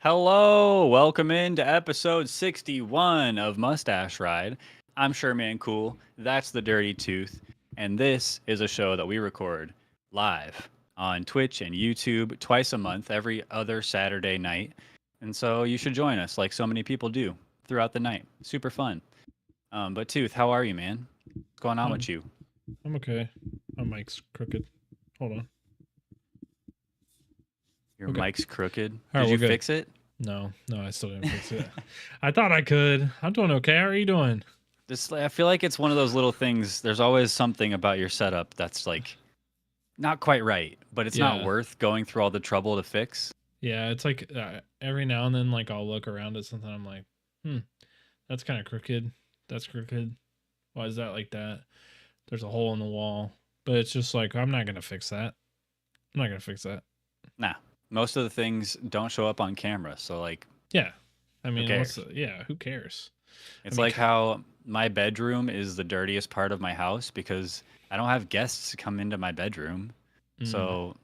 Hello, welcome into episode 61 of Mustache Ride. I'm Sherman Cool, that's the Dirty Tooth, and this is a show that we record live on Twitch and YouTube twice a month, every other Saturday night. And so you should join us like so many people do throughout the night. Super fun. But Tooth, how are you, man? What's going on Um, with you? I'm okay. My mic's crooked. Hold on. Your Okay. mic's crooked. All Did right, you we're good. fix it? No, I still didn't fix it. I thought I could. I'm doing okay. How are you doing? Just, I feel like it's one of those little things. There's always something about your setup that's like not quite right, but it's not Yeah. worth going through all the trouble to fix. Yeah, it's like every now and then, like, I'll look around at something. I'm like, that's kind of crooked. That's crooked. Why is that like that? There's a hole in the wall. But it's just like, I'm not going to fix that. I'm not going to fix that. Nah, most of the things don't show up on camera, so like, Yeah. I who mean, cares? who cares? I It's mean, like how my bedroom is the dirtiest part of my house because I don't have guests come into my bedroom. mm, So,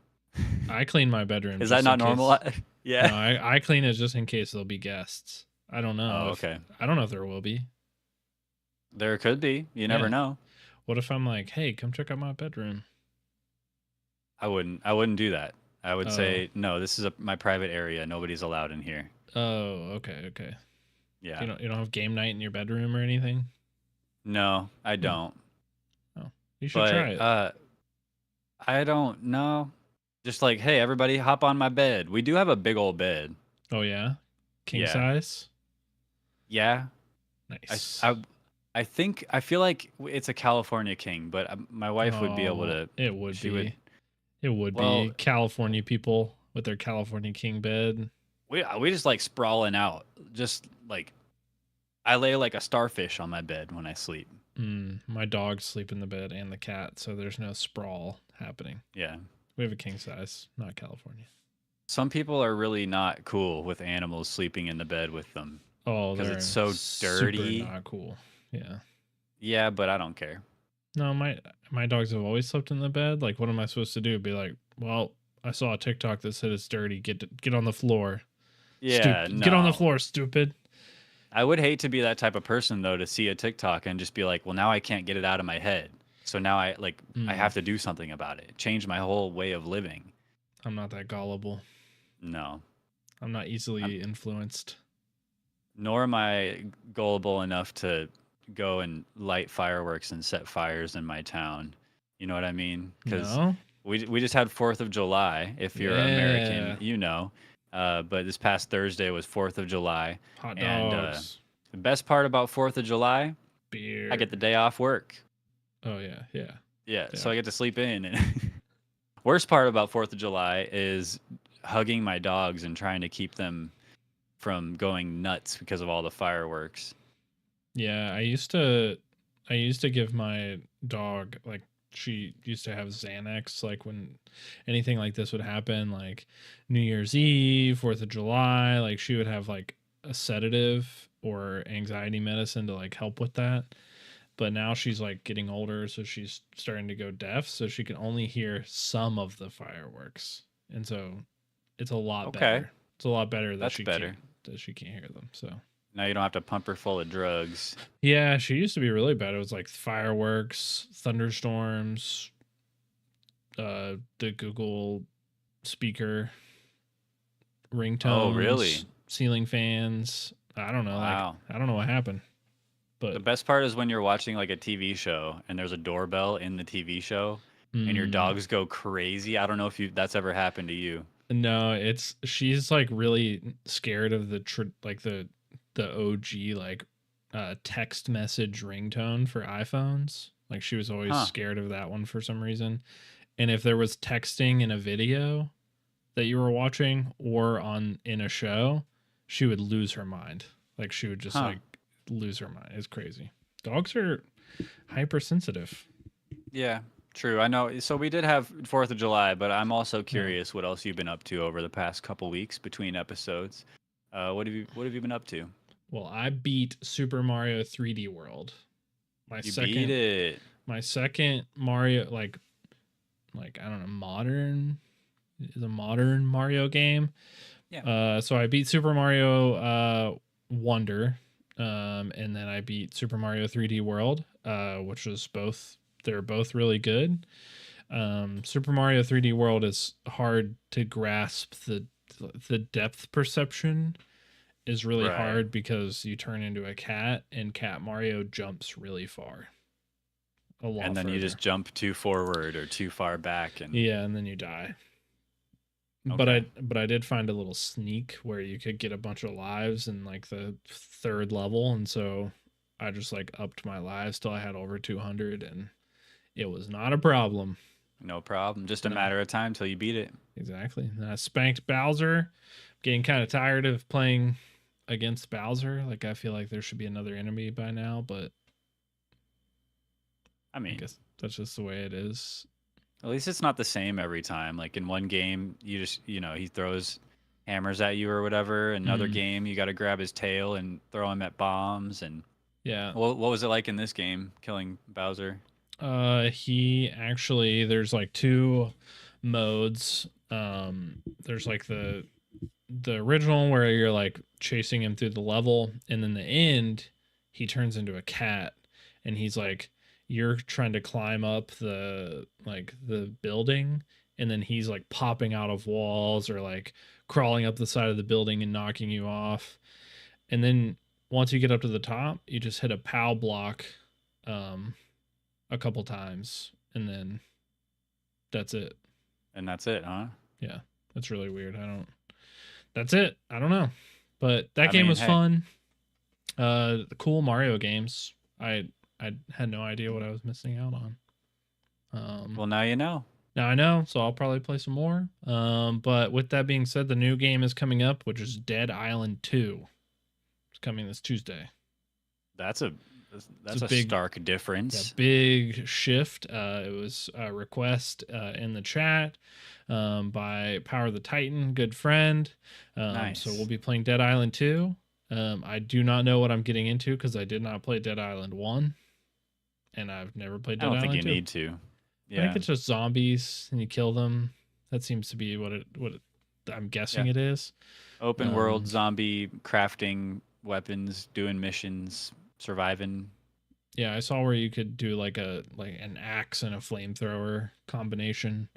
I clean my bedroom is that just in not normal? case. No, Yeah. I clean it just in case there'll be guests. I don't know Oh, if okay. I don't know if there will be. There could be. You never Yeah. know. What if I'm like, hey, come check out my bedroom? I wouldn't do that. I would Oh, say, no, this is my private area. Nobody's allowed in here. okay. Yeah. You don't have game night in your bedroom or anything? No, I Hmm. don't. Oh, you should But try it. I don't know. Just like, hey, everybody, hop on my bed. We do have a big old bed. Oh yeah, king Yeah, size. yeah. I, s- Nice. I, I think I feel like it's a California king, but my wife would be able Oh, to. it would She would. be. It would Well, be California people with their California king bed. we just like sprawling out. Just like I lay like a starfish on my bed when I sleep. My dogs sleep in the bed and the cat, so there's no sprawl happening. Yeah. We have a king size, not California. Some people are really not cool with animals sleeping in the bed with them Oh, because it's they're so super dirty. not cool. Yeah. Yeah, but I don't care. No, my dogs have always slept in the bed. Like, what am I supposed to do? Be like, well, I saw a TikTok that said it's dirty. Get on the floor. Yeah, Stupid. Get on the no. floor, stupid. I would hate to be that type of person though to see a TikTok and just be like, well, now I can't get it out of my head. So now I Mm, have to do something about it. Change my whole way of living. I'm not that gullible. No. I'm not I'm easily influenced. nor am I gullible enough to go and light fireworks and set fires in my town. You know what I mean? Cuz No. we just had 4th of July. If you're American, Yeah. you know. But this past Thursday was 4th of July Hot and dogs. the best part about 4th of July, I get the Beer. day off work. Oh yeah. Yeah. Yeah, Yeah. so I get to sleep in. Worst part about 4th of July is hugging my dogs and trying to keep them from going nuts because of all the fireworks. Yeah. I used to give my dog, like, she used to have Xanax, like when anything like this would happen, like New Year's Eve, 4th of July, like she would have like a sedative or anxiety medicine to like help with that. But now she's like getting older, so she's starting to go deaf, so she can only hear some of the fireworks. And so it's a lot Okay, better. It's a lot better that's better. that she can't hear them. So Now you don't have to pump her full of drugs. yeah, she used to be really bad. It was like fireworks, thunderstorms, the Google speaker, Oh, really? ringtones, ceiling fans. I don't know. Like, Wow. I don't know what happened, The but best part is when you're watching like a TV show and there's a doorbell in the TV show and your mm, dogs go crazy. I don't know if that's ever happened to you. no, she's like really scared of like the OG, like text message ringtone for iPhones. Like she was always Huh. scared of that one for some reason. And if there was texting in a video that you were watching or on in a show, she would lose her mind. Like she would just Huh. like lose her mind. It's crazy. Dogs are hypersensitive. Yeah, true. I know. So we did have 4th of July, but I'm also Yeah. curious what else you've been up to over the past couple weeks between episodes. What have you been up to? Well, I beat Super Mario 3D World. My You beat second it. my second Mario, like I don't know, modern is a modern Mario game, So I beat Super Mario Wonder, and then I beat Super Mario 3D World, which was they're both really good. Super Mario 3D World is hard to grasp. The depth perception is really Right. hard because you turn into a cat, and Cat Mario jumps really far, a lot And then you further. just jump too forward or too far back, and Yeah, and then you die. okay. But I did find a little sneak where you could get a bunch of lives in like the third level, and so I just like upped my lives till I had over 200, and it was not a problem. No problem. Just a No, matter of time till you beat it. exactly. And I spanked Bowser. Getting kind of tired of playing against Bowser. Like I feel like there should be another enemy by now, but I I mean, guess that's just the way it is. at least it's not the same every time. Like in one game, you just, he throws hammers at you or whatever. Another Mm, game, you got to grab his tail and throw him at bombs. And yeah. what was it like in this game, killing Bowser? He actually there's like two modes. There's like the original where you're like chasing him through the level, and then the end he turns into a cat, and he's like you're trying to climb up the building, and then he's like popping out of walls or like crawling up the side of the building and knocking you off. And then once you get up to the top, you just hit a POW block um a couple times, and then that's it. And that's it, huh? Yeah, that's really weird. I don't. That's it. I don't know, but that I game mean, was hey, fun. Cool Mario games. I had no idea what I was missing out on. well, now you know. Now I know, so I'll probably play some more. But with that being said, the new game is coming up, which is Dead Island 2. It's coming this Tuesday. That's a It's that's a a big, stark yeah, difference. big shift. It was a request in the chat by Power the Titan, good friend. So we'll Nice. be playing Dead Island 2. I do not know what I'm getting into because I did not play Dead Island 1, and I've never played I Dead don't think Island you 2. need to. I think Yeah. it's just zombies and you kill them. That seems to be I'm guessing Yeah. it is. Open world Um, zombie crafting weapons, doing missions, surviving. yeah, I saw where you could do like an axe and a flamethrower combination.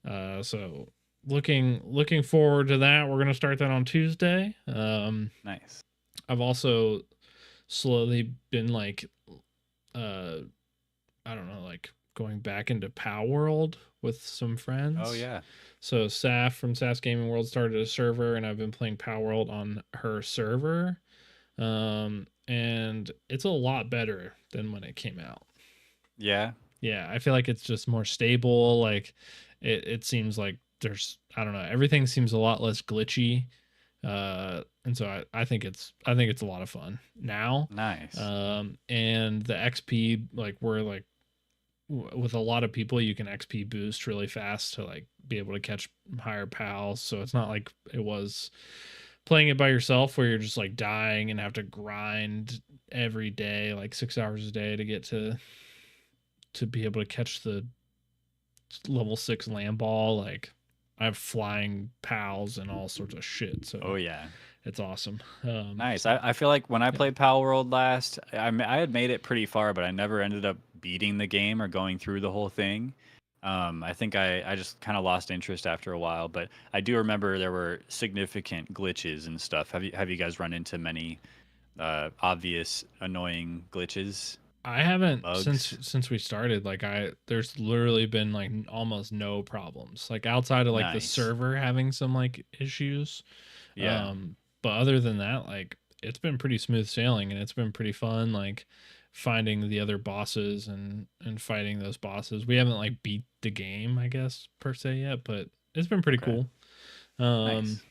So looking forward to that. We're gonna start that on Tuesday. Nice. I've also slowly been like, uh, I don't know, like going back into POW World with some Oh friends. yeah. So Saf from SAS Gaming World started a server, and I've been playing POW World on her server. And it's a lot better than when it came out. Yeah. Yeah, I feel like it's just more stable. Like it seems like I don't know, everything seems a lot less glitchy. And so I think it's a lot of fun now. Nice. And the XP, like we're like with a lot of people you can XP boost really fast to like be able to catch higher pals. So it's not like it was playing it by yourself where you're just like dying and have to grind every day like 6 hours a day to get to be able to catch the level 6 land ball. Like I have flying pals and all sorts of shit, Oh so yeah. it's awesome. Nice. I feel like when I Yeah, played Pal World last, I had made it pretty far, but I never ended up beating the game or going through the whole thing. I think I just kind of lost interest after a while, but I do remember there were significant glitches and stuff. Have you guys run into many obvious annoying glitches, I haven't bugs? since we started. Like there's literally been like almost no problems. Like outside of like the Nice. server having some like issues. Yeah. But other than that, like it's been pretty smooth sailing, and it's been pretty fun. Like finding the other bosses and fighting those bosses. We haven't like beat the game, I guess per se yet, but it's been pretty Okay. cool. Um, Nice.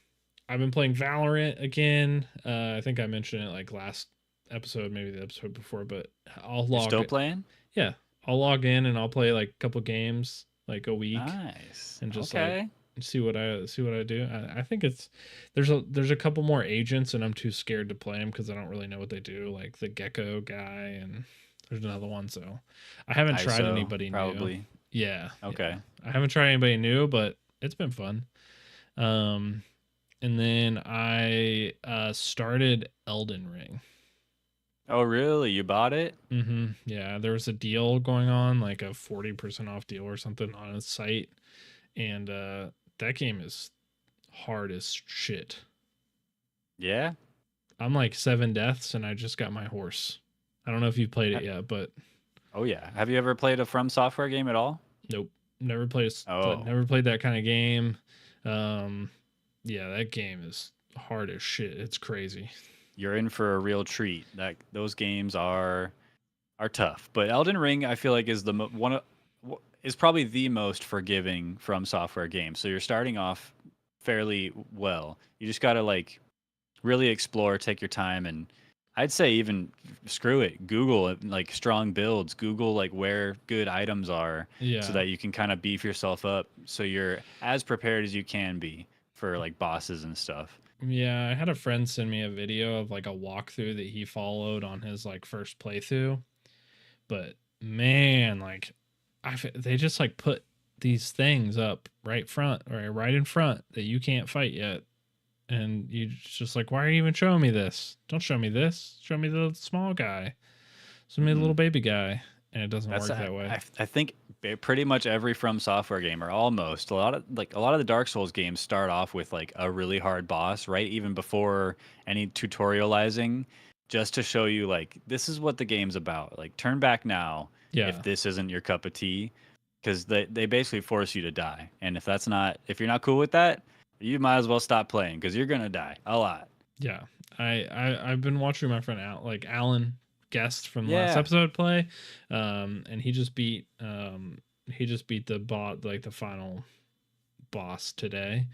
I've been playing Valorant again. I think I mentioned it like last episode, maybe the episode before, but I'll You're log still it. playing? Yeah, I'll log in and I'll play like a couple games like a week Nice. and just like Okay. see what I do. I think it's there's a couple more agents, and I'm too scared to play them because I don't really know what they do. Like the Gecko guy, and there's another one. So I haven't tried ISO, anybody new. probably. Yeah, Okay. I haven't tried anybody new, but it's been fun. Um, And then I started Elden Ring. Oh, really? You bought it? Yeah, there was a deal going on, like a 40% off deal or something on a site, and that game is hard as shit. Yeah. I'm like 7 deaths, and I just got my horse. I don't know if you've played Ha- it yet, but Oh, yeah. Have you ever played a From Software game at all? nope, never played. Oh, Never played that kind of game. Um, yeah, that game is hard as shit. It's crazy. you're in for a real treat. That those games are tough, but Elden Ring I feel like is the one is probably the most forgiving From Software game. So you're starting off fairly well. You just got to like really explore, take your time, and I'd say even screw it, Google it, like strong builds, Google like where good items are, so Yeah, that you can kind of beef yourself up, so you're as prepared as you can be for like bosses and stuff. yeah. I had a friend send me a video of like a walkthrough that he followed on his like first playthrough, but man, like they just like put these things up right front or right in front that you can't fight yet, and you just like, why are you even showing me this? Don't show me this. Show me the small guy. Show me the little Mm. baby guy, and it doesn't That's work that way. I think pretty much every From Software game, or almost a lot of the Dark Souls games start off with like a really hard boss, right? Even before any tutorializing, just to show you like this is what the game's about. Like turn back now if Yeah, this isn't your cup of tea, because they basically force you to die. And if you're not cool with that, you might as well stop playing because you're gonna die a lot. yeah. I've been watching my friend Alan guest from the last Yeah. episode play, and he just beat the bot like the final boss today,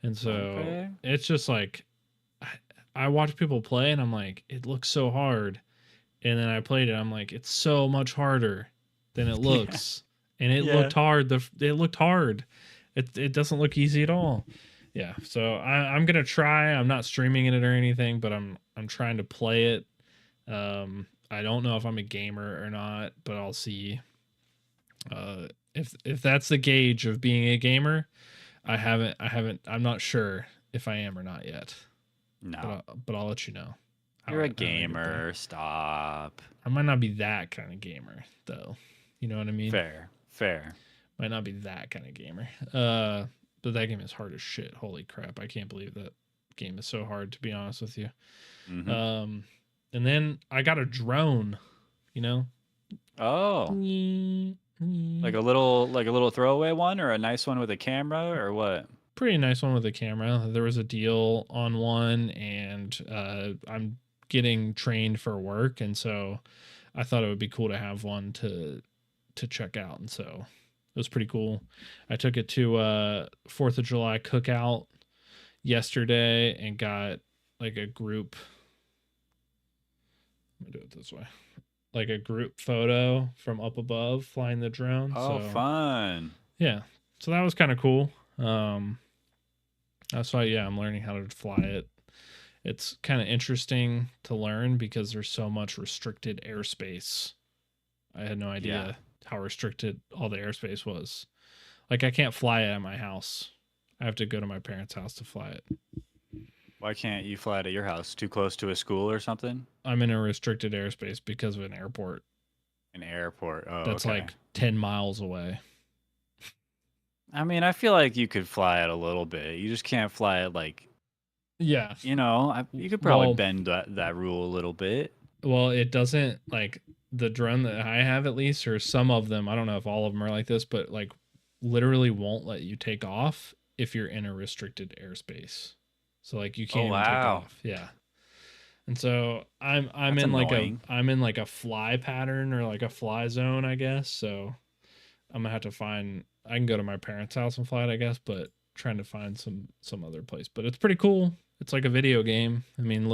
and so Okay. it's just like I, I watch people play and I'm like, it looks so hard, and then I played it, I'm like, it's so much harder than it Yeah. looks, and it Yeah. looked hard. It looked hard. It doesn't look easy at all. Yeah, so I'm gonna try. I'm not streaming it or anything, but I'm trying to play it. I don't know if I'm a gamer or not, but I'll see. If that's the gauge of being a gamer, I'm not sure if I am or not yet. No. But I'll let you know You're a how I get there. gamer. Stop. I might not be that kind of gamer though. You know what I mean? Fair. Fair. Might not be that kind of gamer. But that game is hard as shit. Holy crap! I can't believe that game is so hard. To be honest with you. Hmm. Um, and then I got a drone. You know. Oh, like a little throwaway one, or a nice one with a camera, or what? Pretty nice one with a camera. There was a deal on one, and I'm getting trained for work, and so I thought it would be cool to have one to check out, and so it was pretty cool. I took it to 4th of July cookout yesterday and got like a group. Let me do it this way. Like a group photo from up above flying the drone. Oh, So fun. yeah, so that was kind of cool. That's why, yeah, I'm learning how to fly it. It's kind of interesting to learn because there's so much restricted airspace. I had no Yeah. idea how restricted all the airspace was. Like, I can't fly it at my house. I have to go to my parents' house to fly it. Why can't you fly to your house? Too close to a school or something? I'm in a restricted airspace because of an airport An airport. Oh, that's okay. like 10 miles away. I mean, I feel like you could fly it a little bit. You just can't fly it like, Yeah. you could probably Well, bend that rule a little bit. well, it doesn't like the drone that I have at least, or some of them. I don't know if all of them are like this, but like literally won't let you take off if you're in a restricted airspace. So like you Oh, can't even take wow. off. Yeah. And so I'm That's in like annoying. a fly pattern or like a fly zone, I guess. So I'm gonna have to find. I can go to my parents' house and fly it, I guess, but trying to find some other place. But it's pretty cool. It's like a video game. I mean,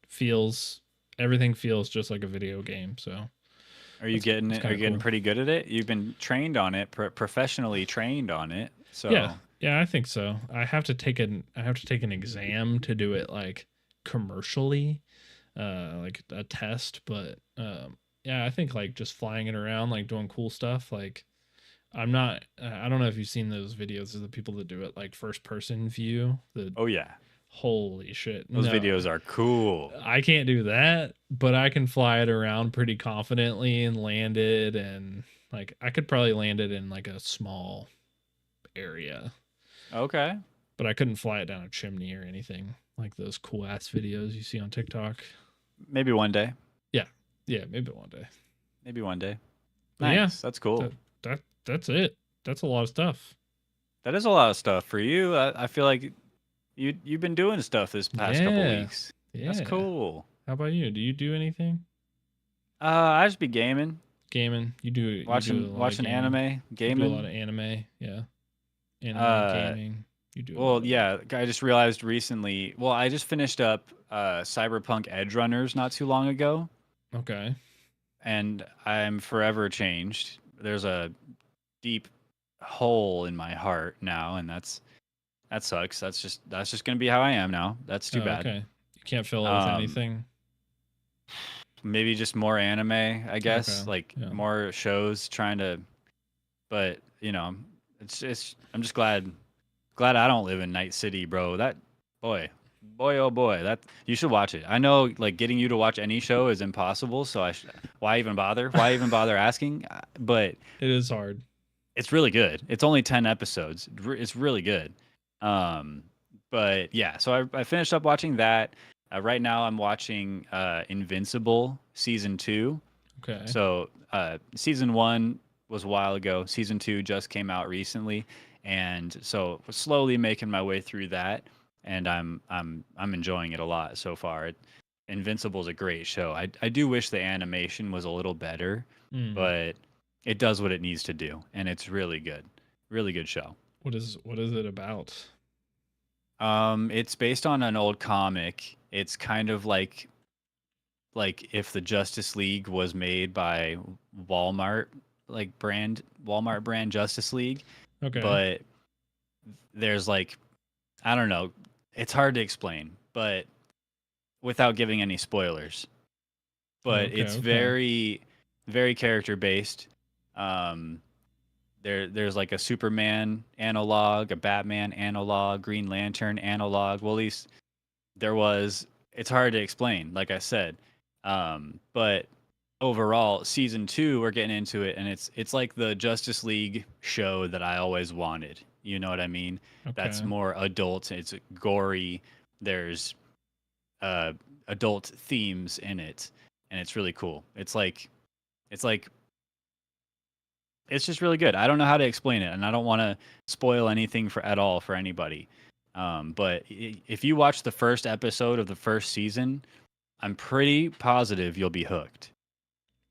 feels, everything feels just like a video game. So that's Are kind you of getting cool. pretty good at it? You've been trained on it, professionally trained on it. Yeah, So, yeah, I think so. I have to take an exam to do it like commercially, like a test. But yeah, I think like just flying it around, like doing cool stuff, like. I'm not. I don't know if you've seen those videos of the people that do it like first person view. The oh yeah. Holy shit. Those No. videos are cool. I can't do that, but I can fly it around pretty confidently and land it, and like I could probably land it in like a small area, Okay. but I couldn't fly it down a chimney or anything like those cool ass videos you see on TikTok. Maybe one day. Yeah. Yeah, maybe one day. Maybe one day. But Nice. yeah, That's cool. that's it. That's a lot of stuff. That is a lot of stuff for you. I feel like you've been doing stuff this past couple Yeah. weeks. Yeah. That's cool. How about you? Do you do anything? I just be gaming, Gaming? You do watching a lot of watching gaming. anime, You do a lot gaming. of anime, yeah. Anime Uh, gaming. You do a lot well, of that. yeah. I just realized recently. Well, I just finished up Cyberpunk Edge Runners not too long ago, Okay. and I'm forever changed. There's a deep hole in my heart now, and that sucks. That's just gonna be how I am now. That's too Oh, bad. okay. You can't fill it with Um, anything. maybe just more anime, I guess, Okay. like Yeah. more shows trying to. But it's I'm just glad I don't live in Night City, bro. That boy, oh boy, that you should watch it. I know, like getting you to watch any show is impossible, so why even bother? Why even bother asking? But It is hard. it's really good. It's only 10 episodes. It's really good. But yeah, so I finished up watching that. Right now I'm watching Invincible season 2. Okay. So season 1 was a while ago. Season 2 just came out recently, and so slowly making my way through that, and I'm enjoying it a lot so far. Invincible is a great show. I do wish the animation was a little better, Mm. but it does what it needs to do, and it's really good. Really good show. What is it about? It's based on an old comic. It's kind of like if the Justice League was made by Walmart, like Walmart brand Justice League, Okay. but there's like, I don't know, it's hard to explain, but without giving any spoilers. But Okay, it's okay. very very character based. Um there's like a Superman analog, a Batman analog, Green Lantern analog. Well, at least there was. It's hard to explain, like I said. But overall, season 2, we're getting into it, and it's like the Justice League show that I always wanted. You know what I mean? That's Okay. more adult. It's gory. There's adult themes in it, and it's really cool. It's like it's just really good. I don't know how to explain it, and I don't want to spoil anything at all for anybody. But if you watch the first episode of the first season, I'm pretty positive you'll be hooked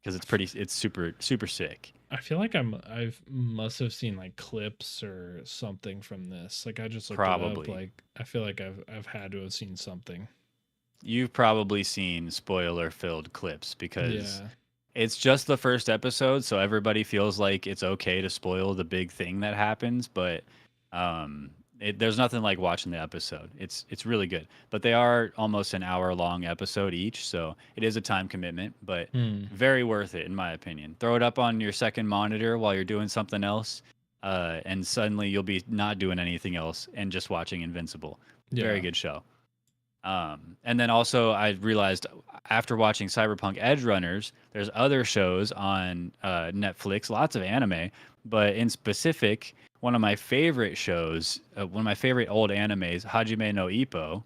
because it's super super sick. I feel like I've must have seen like clips or something from this. Like I just looked it up. Probably. Like I feel like I've had to have seen something. You've probably seen spoiler filled clips because Yeah. it's just the first episode, so everybody feels like it's okay to spoil the big thing that happens. But there's nothing like watching the episode. It's really good, but they are almost an hour long episode each, so it is a time commitment, but Hmm. very worth it in my opinion. Throw it up on your second monitor while you're doing something else, and suddenly you'll be not doing anything else and just watching Invincible. Very Yeah. good show. And then also I realized after watching Cyberpunk Edge Runners, there's other shows on Netflix, lots of anime, but in specific, one of my favorite shows, one of my favorite old animes, Hajime no Ippo,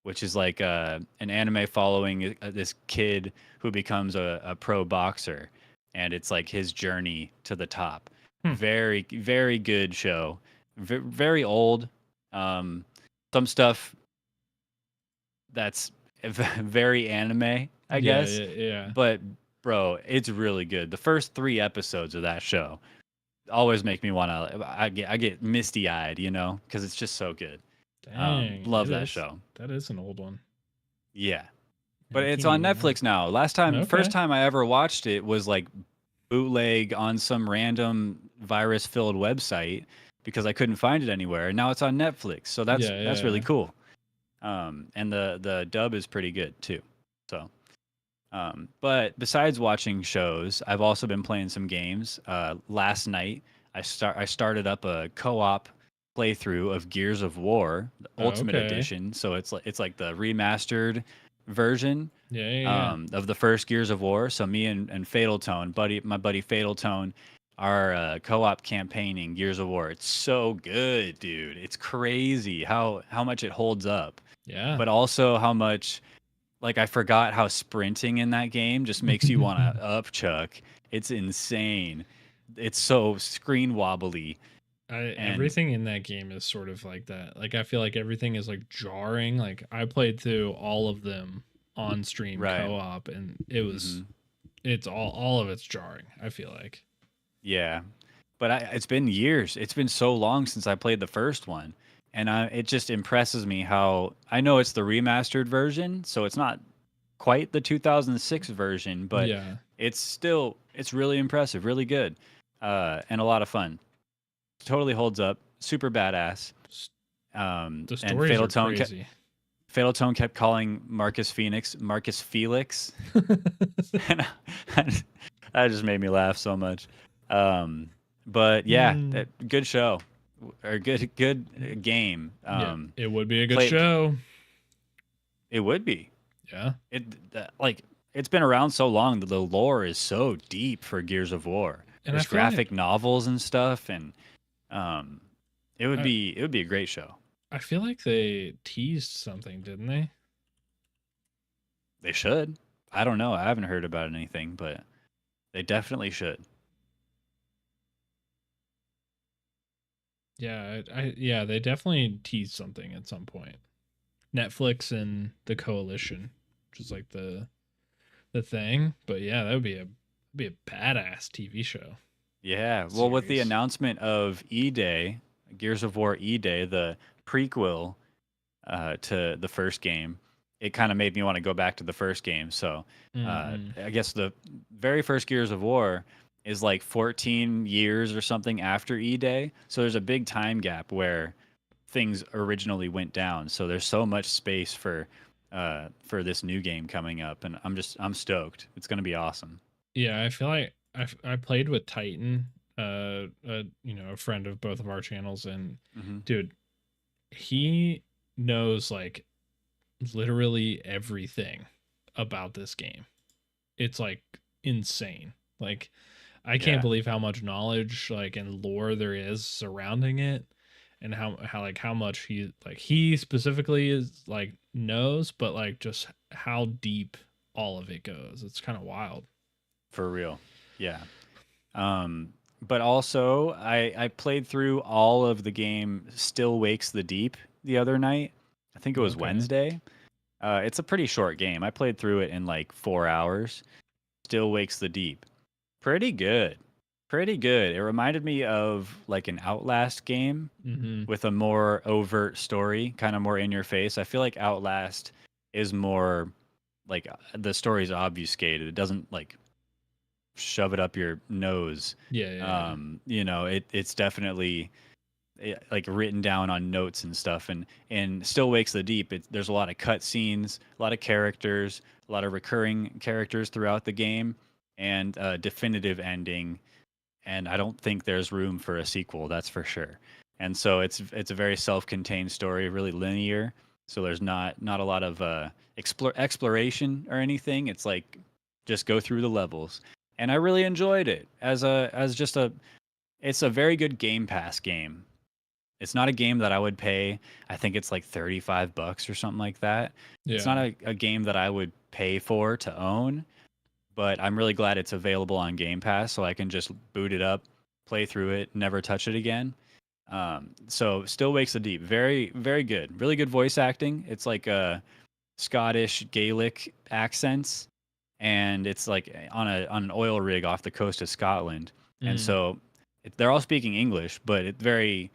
which is like an anime following this kid who becomes a pro boxer, and it's like his journey to the top. Hmm. Very, very good show. Very old. Some stuff that's very anime, I Yeah, guess. yeah. But bro, it's really good. The first 3 episodes of that show always make me want to. I get misty eyed, because it's just so good. Dang. Love it that is- show. That is an old one. Yeah, but I it's can't on even Netflix now. Okay. First time I ever watched it was like bootleg on some random virus filled website because I couldn't find it anywhere. Now it's on Netflix, so that's Yeah, really yeah. cool. And the dub is pretty good too. So, but besides watching shows, I've also been playing some games. Last night I started up a co-op playthrough of Gears of War, the Oh, Ultimate okay. Edition. So it's like the remastered version Yeah, yeah, yeah. of the first Gears of War. So me and Fatal Tone, my buddy Fatal Tone, are co-op campaigning Gears of War. It's so good, dude. It's crazy how much it holds up, Yeah. but also how much, like, I forgot how sprinting in that game just makes you want to upchuck. It's insane. It's so screen wobbly and Everything in that game is sort of like that. Like I feel like everything is like jarring. Like I played through all of them on stream right. co-op and it was Hmm. it's all of it's jarring, I feel like. Yeah, but it's been years. It's been so long since I played the first one, and it just impresses me how I know it's the remastered version, so it's not quite the 2006 version, but Yeah. it's really impressive, really good, and a lot of fun. Totally holds up. Super badass. S- The And stories are crazy. Fatal Tone kept calling Marcus Phoenix Marcus Felix, and that just made me laugh so much. But yeah, Mm. good show or good game. Yeah, it would be a good Play show. it would be Yeah. like it's been around so long that the lore is so deep for Gears of War. And I There's feel like graphic novels and stuff, and um, I, it would be a great show. I feel like they teased something, didn't they? They should. I don't know. I haven't heard about anything, but they definitely should. Yeah, yeah, they definitely teased something at some point. Netflix and the Coalition, which is like the thing. But yeah, that would be a badass TV show Yeah. Well, with the series. announcement of E Day, Gears of War E Day, the prequel to the first game, it kind of made me want to go back to the first game. So Mm-hmm. I guess the very first Gears of War is like 14 years or something after E Day. So there's a big time gap where things originally went down. So there's so much space for this new game coming up, and I'm stoked. It's gonna be awesome. Yeah, I feel like I played with Titan, a friend of both of our channels, and Hmm. dude, he knows like literally everything about this game. It's like insane. Like I can't Yeah, believe how much knowledge like and lore there is surrounding it and how like how much he specifically is like knows, but like just how deep all of it goes. It's kind of wild. for real. Yeah. But also, I played through all of the game Still Wakes the Deep the other night. I think it was Okay. Wednesday. It's a pretty short game. I played through it in like 4 hours. Still Wakes the Deep. Pretty good. Pretty good. It reminded me of like an Outlast game Mhm. with a more overt story, kind of more in your face. I feel like Outlast is more like the story's obfuscated. It doesn't like shove it up your nose. Yeah, yeah, yeah. It's definitely like written down on notes and stuff. And Still Wakes the Deep. There's a lot of cut scenes, a lot of characters, a lot of recurring characters throughout the game, and a definitive ending. And I don't think there's room for a sequel. That's for sure. And so it's a very self-contained story, really linear. So there's not a lot of exploration or anything. It's like just go through the levels, and I really enjoyed it as just a. It's a very good Game Pass game. It's not a game that I would pay. I think it's like $35 or something like that. It's not Yeah. a game that I would pay for to own, but I'm really glad it's available on Game Pass so I can just boot it up, play through it, never touch it again. So Still Wakes the Deep, very very good, really good voice acting. It's like Scottish Gaelic accents, and it's like on an oil rig off the coast of Scotland, and Mm. so they're all speaking English, but it's very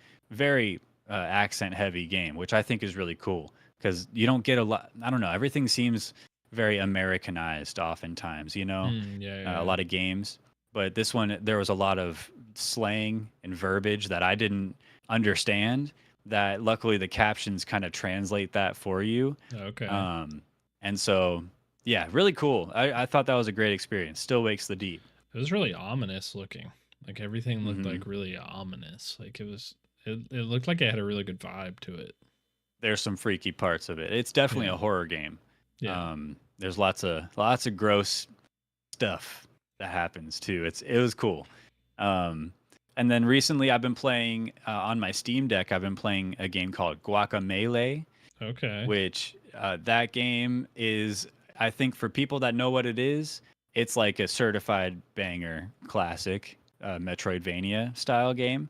accent heavy game, which I think is really cool because you don't get a lot. I don't know. Everything seems very Americanized oftentimes, Yeah, a yeah. lot of games. But this one, there was a lot of slang and verbiage that I didn't understand. That luckily the captions kind of translate that for you. Okay. Um, and so, yeah, really cool. I thought that was a great experience. Still Wakes the Deep. It was really ominous looking. Like everything looked Hmm. like really ominous. Like it looked like it had a really good vibe to it. There's some freaky parts of it. It's definitely Yeah. a horror game. Yeah. There's lots of gross stuff that happens too. It was cool. Um, and then recently, I've been playing on my Steam Deck. I've been playing a game called Guacamelee, Okay. which that game is, I think, for people that know what it is, it's like a certified banger classic Metroidvania style game.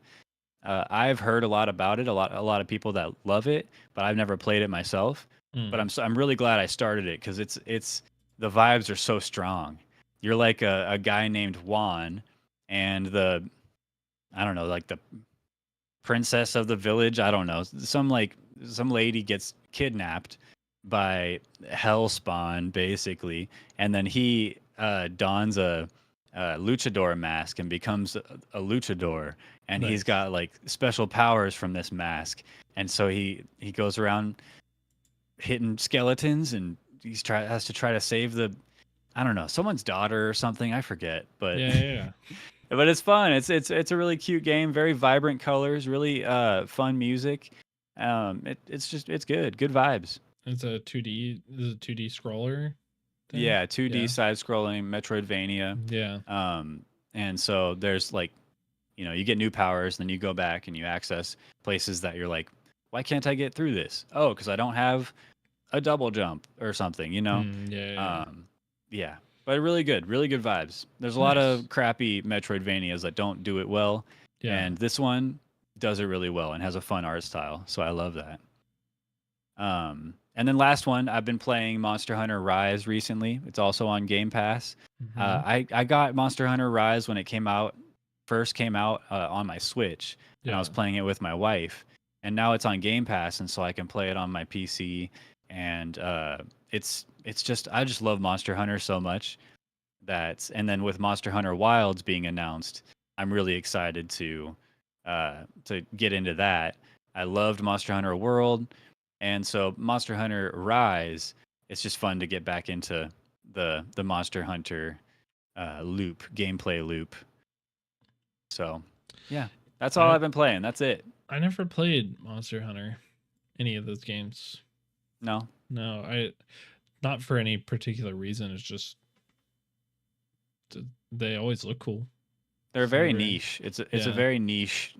I've heard a lot about it, a lot of people that love it, but I've never played it myself. But Mm. I'm really glad I started it because it's the vibes are so strong. You're like a guy named Juan, and the I don't know, like the princess of the village. I don't know, some lady gets kidnapped by Hellspawn basically, and then he dons a luchador mask and becomes a luchador, and he's Nice. got like special powers from this mask, and so he goes around hitting skeletons, and has to try to save the I don't know someone's daughter or something. I forget, but Yeah, yeah, yeah. but it's fun. It's a really cute game. Very vibrant colors. Really fun music. It's good. Good vibes. It's a 2D. Is it 2D scroller thing? Yeah, 2D Yeah. side scrolling Metroidvania. Yeah. Um, and so there's like, you get new powers, then you go back and you access places that you're like, why can't I get through this? Oh, because I don't have a double jump or something. Yeah, yeah, yeah. Um, yeah, but really good vibes. There's a lot Nice. of crappy Metroidvanias that don't do it well, Yeah. and this one does it really well and has a fun art style. So I love that. And then last one, I've been playing Monster Hunter Rise recently. It's also on Game Pass. Hmm. I got Monster Hunter Rise when it first came out on my Switch, and I was Yeah. playing it with my wife. And now it's on Game Pass, and so I can play it on my PC. And it's just I just love Monster Hunter so much and then with Monster Hunter Wilds being announced, I'm really excited to get into that. I loved Monster Hunter World, and so Monster Hunter Rise, it's just fun to get back into the Monster Hunter gameplay loop. So, yeah, that's all I I've been playing. That's it. I never played Monster Hunter, any of those games. No, No, I not for any particular reason. It's just they always look cool. they're They're very very niche. It's a yeah. very niche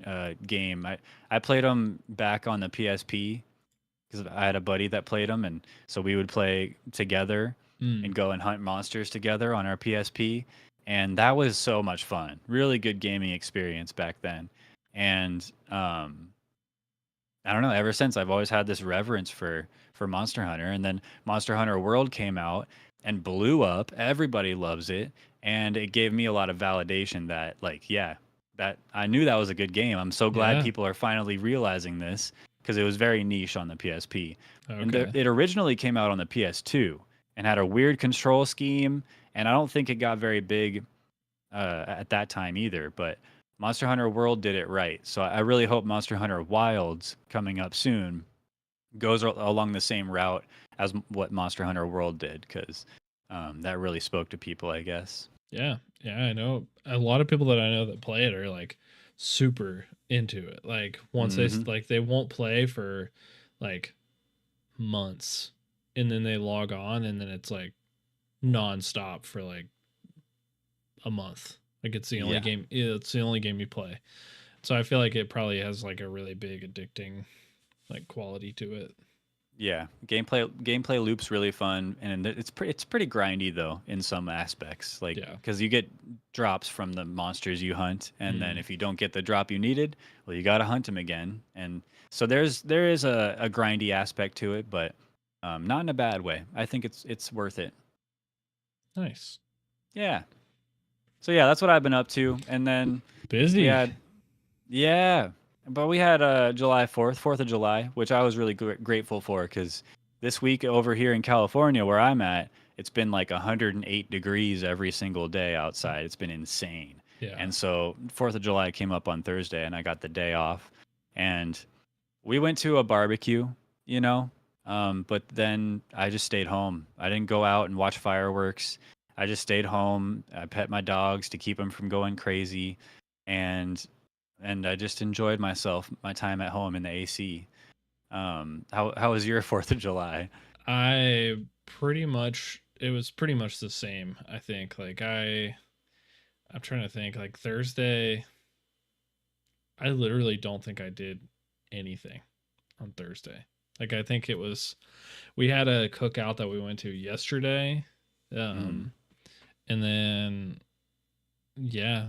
game. I played them back on the PSP because I had a buddy that played them, and so we would play together and Mm. go and hunt monsters together on our PSP, and that was so much fun. Really good gaming experience back then, and I don't know. Ever since, I've always had this reverence for Monster Hunter, and then Monster Hunter World came out and blew up. Everybody loves it, and it gave me a lot of validation that, like, yeah, that I knew that was a good game. I'm so glad Yeah. people are finally realizing this because it was very niche on the PSP, and Okay. it originally came out on the PS2 and had a weird control scheme, and I don't think it got very big at that time either. But Monster Hunter World did it right. So I really hope Monster Hunter Wilds coming up soon goes along the same route as what Monster Hunter World did, because that really spoke to people, I guess. Yeah. Yeah, I know a lot of people that I know that play it are like super into it. Like once Hmm. like they won't play for like months and then they log on and then it's like nonstop for like a month. Like it's the only Yeah, game. It's the only game you play. So I feel like it probably has like a really big addicting like quality to it. yeah. Gameplay loops really fun, and it's pretty grindy though in some aspects, like Yeah. because you get drops from the monsters you hunt, and then Mm. if you don't get the drop you needed, well, you gotta hunt them again, and so there is a grindy aspect to it, but not in a bad way. I think it's worth it. Nice. Yeah. So yeah, that's what I've been up to, and then we Busy. had yeah, but we had July 4th, 4th of July, which I was really grateful for because this week over here in California, where I'm at, it's been like 108 degrees every single day outside. It's been insane. Yeah. And so 4th of July came up on Thursday, and I got the day off. And we went to a barbecue, you know, but then I just stayed home. I didn't go out and watch fireworks. I just stayed home. I pet my dogs to keep them from going crazy. And and I just enjoyed my time at home in the AC. How was your 4th of July? I pretty much it was pretty much the same, I think. I'm trying to think like Thursday, I literally don't think I did anything on Thursday. Like I think it was we had a cookout that we went to yesterday. Mm. Um and then yeah,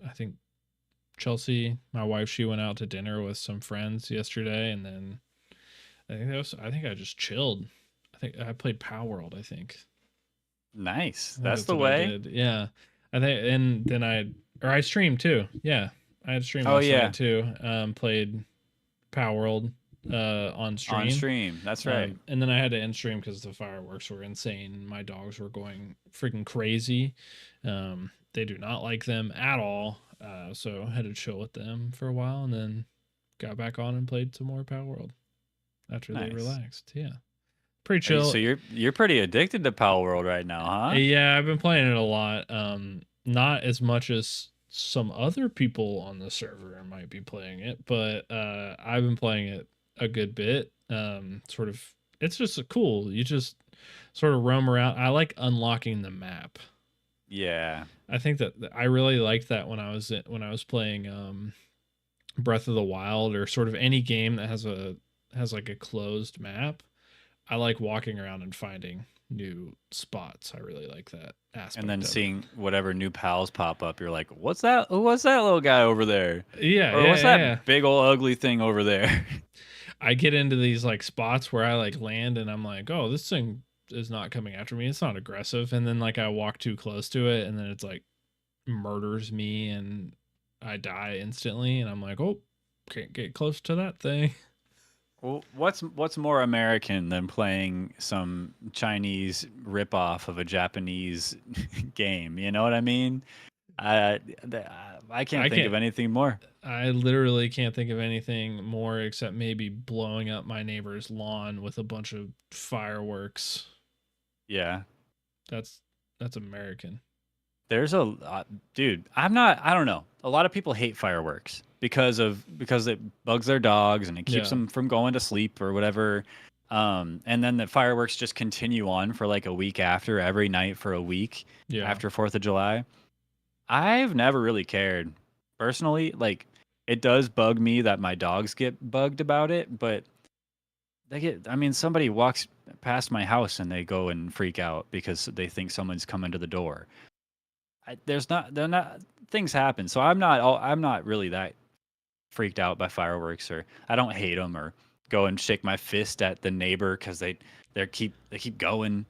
I think Chelsea, my wife, she went out to dinner with some friends yesterday, and then I think I just chilled. I think I played Power World, Nice. I think That's that's the what I way. did. Yeah. I think and then I streamed too. Yeah. I had a stream Oh last night yeah, too. Played Power World on on stream. stream. That's right. And then I had to end stream because the fireworks were insane. My dogs were going freaking crazy. They do not like them at all. So I had to chill with them for a while and then got back on and played some more Power World after they Nice. relaxed. Yeah. Pretty chill. So you're pretty addicted to Power World right now, huh? Yeah, I've been playing it a lot. Not as much as some other people on the server might be playing it, but I've been playing it a good bit. Sort of, it's just cool. You just sort of roam around. I like unlocking the map. Yeah. I think that I really liked that when I was playing Breath of the Wild or sort of any game that has like a closed map. I like walking around and finding new spots. I really like that And aspect then of it. seeing whatever new pals pop up, you're like, "What's that? What's that little guy over there? Yeah, Or yeah, what's yeah. that big old ugly thing over there?" I get into these like spots where I like land and I'm like, oh, this thing is not coming after me. It's not aggressive. And then like I walk too close to it and then it's like murders me and I die instantly. And I'm like, oh, can't get close to that thing. Well, what's more American than playing some Chinese ripoff of a Japanese game? You know what I mean? Th- I can't I think of can't, anything more. I literally can't think of anything more except maybe blowing up my neighbor's lawn with a bunch of fireworks. Yeah. That's, that's American. There's a dude. I don't know. A lot of people hate fireworks because it bugs their dogs and it keeps Yeah. them from going to sleep or whatever. And then the fireworks just continue on for like a week after, every night for a week Yeah. after 4th of July. I've never really cared personally. Like, it does bug me that my dogs get bugged about it, but I mean, somebody walks past my house and they go and freak out because they think someone's coming to the door. They're not things happen. So I'm not really that freaked out by fireworks, or I don't hate them or go and shake my fist at the neighbor because they keep going.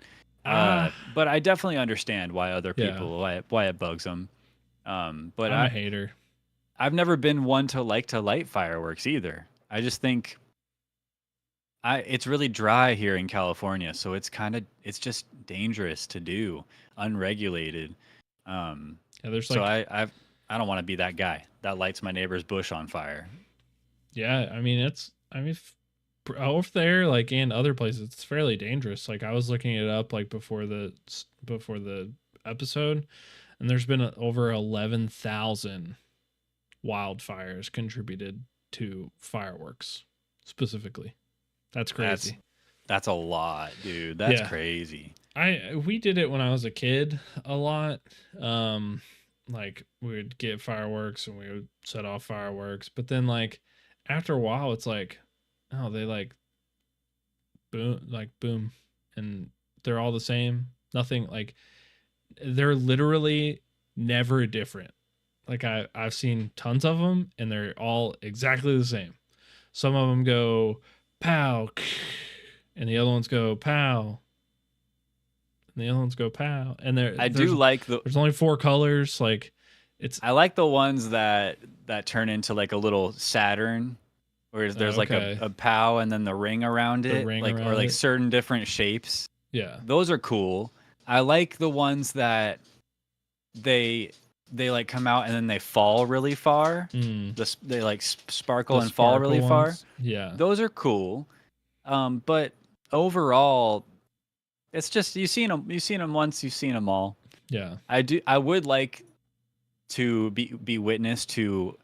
Ah, But I definitely understand why other yeah. people why it bugs them. But I'm a hater. I've never been one to like to light fireworks either. I just think it's really dry here in California, so it's just dangerous to do unregulated. Um, Yeah, there's so like I don't want to be that guy that lights my neighbor's bush on fire. yeah, I mean over there like and other places it's fairly dangerous. Like I was looking it up like before the episode and there's been over 11,000 wildfires contributed to fireworks specifically. That's That's crazy. that's a lot, dude. That's Yeah. crazy. We did it when I was a kid a lot. Um like we would get fireworks and we would set off fireworks, but then like after a while it's like oh they like boom and they're all the same. Nothing like they're literally never different. Like I've seen tons of them and they're all exactly the same. Some of them go pow and the other ones go pow and the other ones go pow and I do like the there's only four colors like it's I like the ones that turn into like a little Saturn, where there's like okay a POW and then the ring around the it, ring like or around like it. certain different shapes. Yeah. Those are cool. I like the ones that they they like come out and then they fall really far. Mm, They like sparkle the and fall sparkle really far. ones. Yeah. Those are cool. But overall, it's just you've seen them once, you've seen them all. Yeah. I would like to be witness to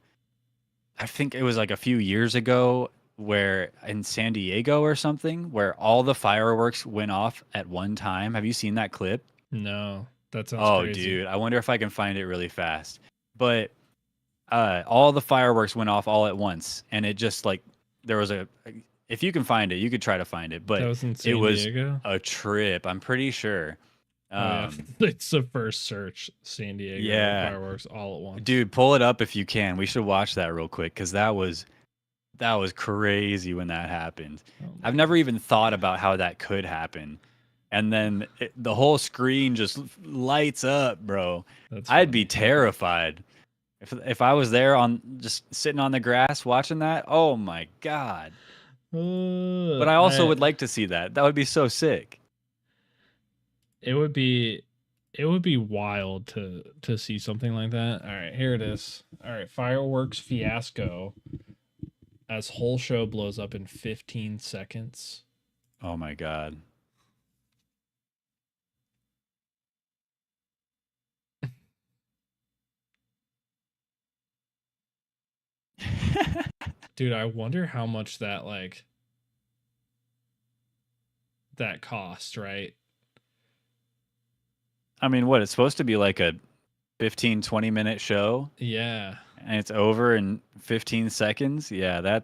I think it was like a few years ago where in San Diego or something where all the fireworks went off at one time. Have you seen that clip? No, that sounds Oh, crazy. dude, I wonder if I can find it really fast. But all the fireworks went off all at once, and it just like there was a. If you can find it, you could try to find it. That But was in it San was Diego. a trip. I'm pretty sure. Oh yeah, Um, it's the first search. San Diego yeah, fireworks all at once. dude, pull it up if you can. We should watch that real quick because that was crazy when that happened. Oh my I've never god, even thought about how that could happen. And then the whole screen just lights up, bro. that's I'd be funny. terrified if I was there on just sitting on the grass watching that. Oh my god. But I also I would like to see that. That would be so sick. it would be it would be wild to see something like that. All right, here it is. All right, fireworks fiasco as whole show blows up in 15 seconds. Oh my god. Dude, I wonder how much that cost, right? I mean, what? It's supposed to be like a 15, 20-minute show Yeah. and it's over in 15 seconds. Yeah, that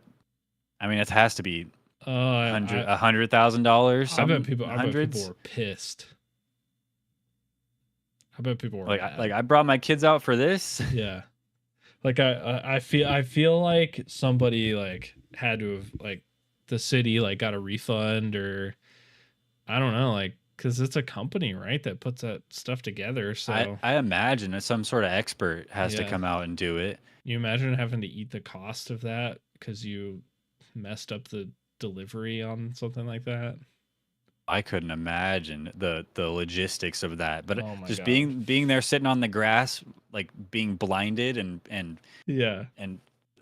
I mean, it has to be I $100,000, some I bet people hundreds. were pissed. I bet people were Like, mad. I brought my kids out for this. Yeah. Like I feel like somebody like had to have like the city like got a refund or I don't know like because it's a company right that puts that stuff together. So I imagine that some sort of expert has to yeah, come out and do it. you imagine having to eat the cost of that because you messed up the delivery on something like that. I couldn't imagine the logistics of that. But Oh my just god. being there sitting on the grass, like being blinded Yeah, and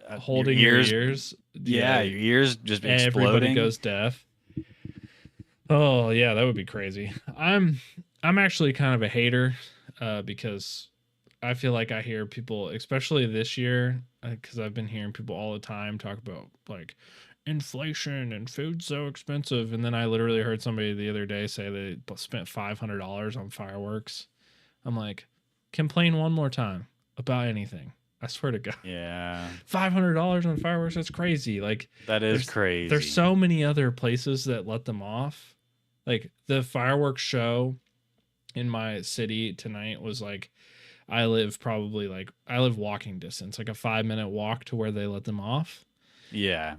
your holding your ears, ears. yeah, Yeah, your ears just everybody exploding. goes deaf. Oh yeah, that would be crazy. I'm actually kind of a hater because I feel like I hear people, especially this year, because I've been hearing people all the time talk about like inflation and food's so expensive, and then I literally heard somebody the other day say they spent $500 on fireworks. I'm like, complain one more time about anything. I swear to God. Yeah, $500 on fireworks, that's crazy. Like that is there's crazy. so many other places that let them off. Like the fireworks show in my city tonight was like I live walking distance, like a 5-minute walk to where they let them off. Yeah,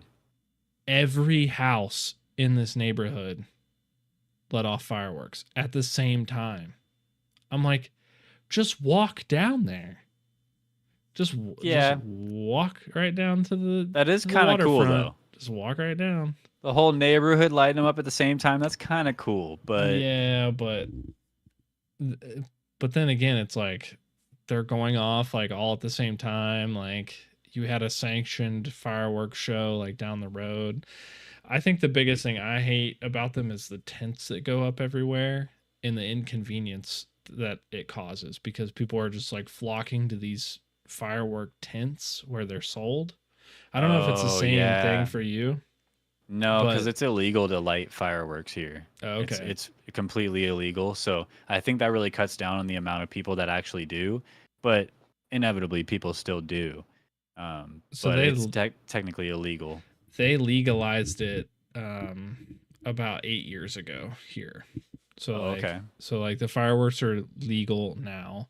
Every house in this neighborhood let off fireworks at the same time. I'm like, just walk down there. Just yeah, walk right down to that is the kind of cool waterfront. though. Just walk right down. The whole neighborhood lighting them up at the same time. That's kind of cool. But Yeah, but then again, it's like they're going off like all at the same time. Like you had a sanctioned fireworks show like down the road. I think the biggest thing I hate about them is the tents that go up everywhere and the inconvenience that it causes because people are just like flocking to these firework tents where they're sold. I don't know if it's the oh same thing yeah, for you, no, because but it's illegal to light fireworks here. okay. It's completely illegal. So I think that really cuts down on the amount of people that actually do. But inevitably, people still do. So But it's technically illegal. they legalized it about 8 years ago here. So Oh, like okay. the fireworks are legal now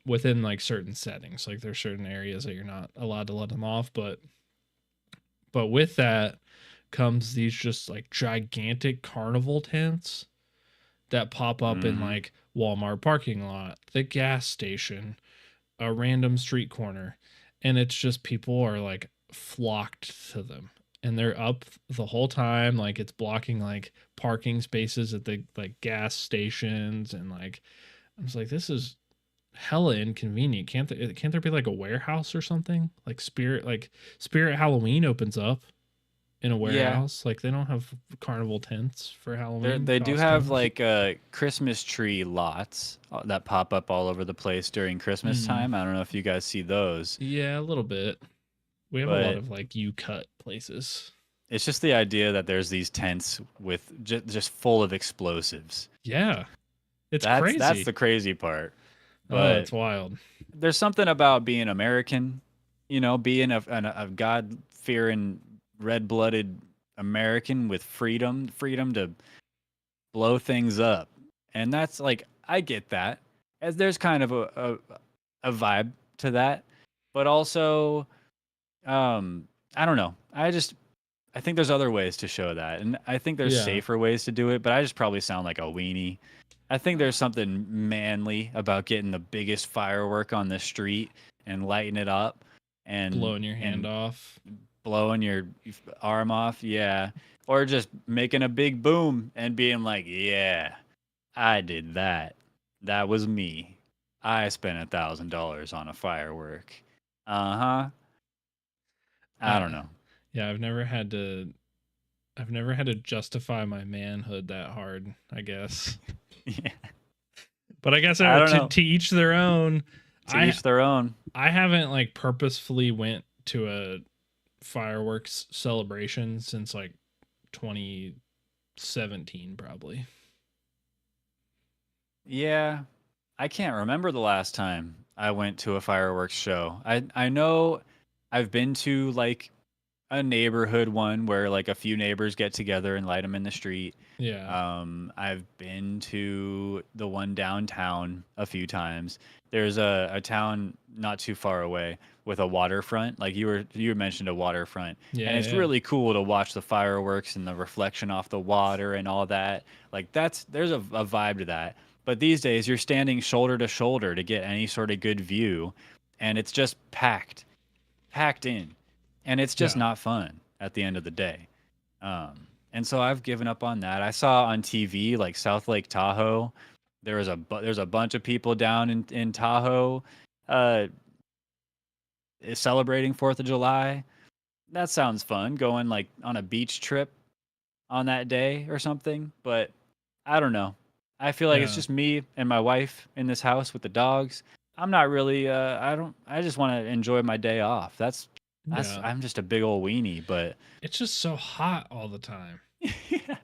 within like certain settings. Like there's certain areas that you're not allowed to let them off, but with that comes these just like gigantic carnival tents that pop up in Hmm. like Walmart parking lot, the gas station, a random street corner, and it's just people are like flocked to them and they're up the whole time like it's blocking like parking spaces at the like gas stations and like I was like this is hella inconvenient. Can't there be like a warehouse or something like Spirit Halloween opens up in a Yeah. warehouse, like they don't have carnival tents for Halloween They do have costumes. like Christmas tree lots that pop up all over the place during Christmas Mm, time. I don't know if you guys see those. yeah, a little bit. We have a lot But of like you cut places. it's just the idea that there's these tents with just full of explosives. Yeah, it's That's crazy. the crazy part. Oh, But it's wild. there's something about being American, being a God fearing, red blooded American with freedom to blow things up. And that's like, I get that. As there's kind of a vibe to that. But also, I don't know. I think there's other ways to show that. And I think there's Yeah. safer ways to do it, but I just probably sound like a weenie. I think there's something manly about getting the biggest firework on the street and lighting it up Blowing your hand and off. blowing your arm off, yeah, or just making a big boom and being like, "Yeah, I did that. That was me. I spent $1,000 on a firework." Uh-huh. I don't Uh, know. yeah, I've never had to justify my manhood that hard, I guess. Yeah. But I guess I don't know. to each their own. To each their own. I haven't like purposefully went to a fireworks celebration since like 2017 probably. Yeah. I can't remember the last time I went to a fireworks show. I know I've been to like a neighborhood one where like a few neighbors get together and light them in the street. Yeah. I've been to the one downtown a few times. There's a town not too far away with a waterfront. Like you mentioned a waterfront, and Yeah, it's yeah. really cool to watch the fireworks and the reflection off the water and all that. Like there's a vibe to that. But these days you're standing shoulder to shoulder to get any sort of good view, and it's just packed in, and it's just Yeah. not fun at the end of the day. And so I've given up on that. I saw on TV like South Lake Tahoe. There's a bunch of people down in Tahoe, uh, celebrating Fourth of July. That sounds fun. Going like on a beach trip on that day or something. But I don't know. I feel like it's Yeah. just me and my wife in this house with the dogs. I'm not really. I don't. I just want to enjoy my day off. That's. Yeah. I'm just a big old weenie, but It's just so hot all the time. yeah,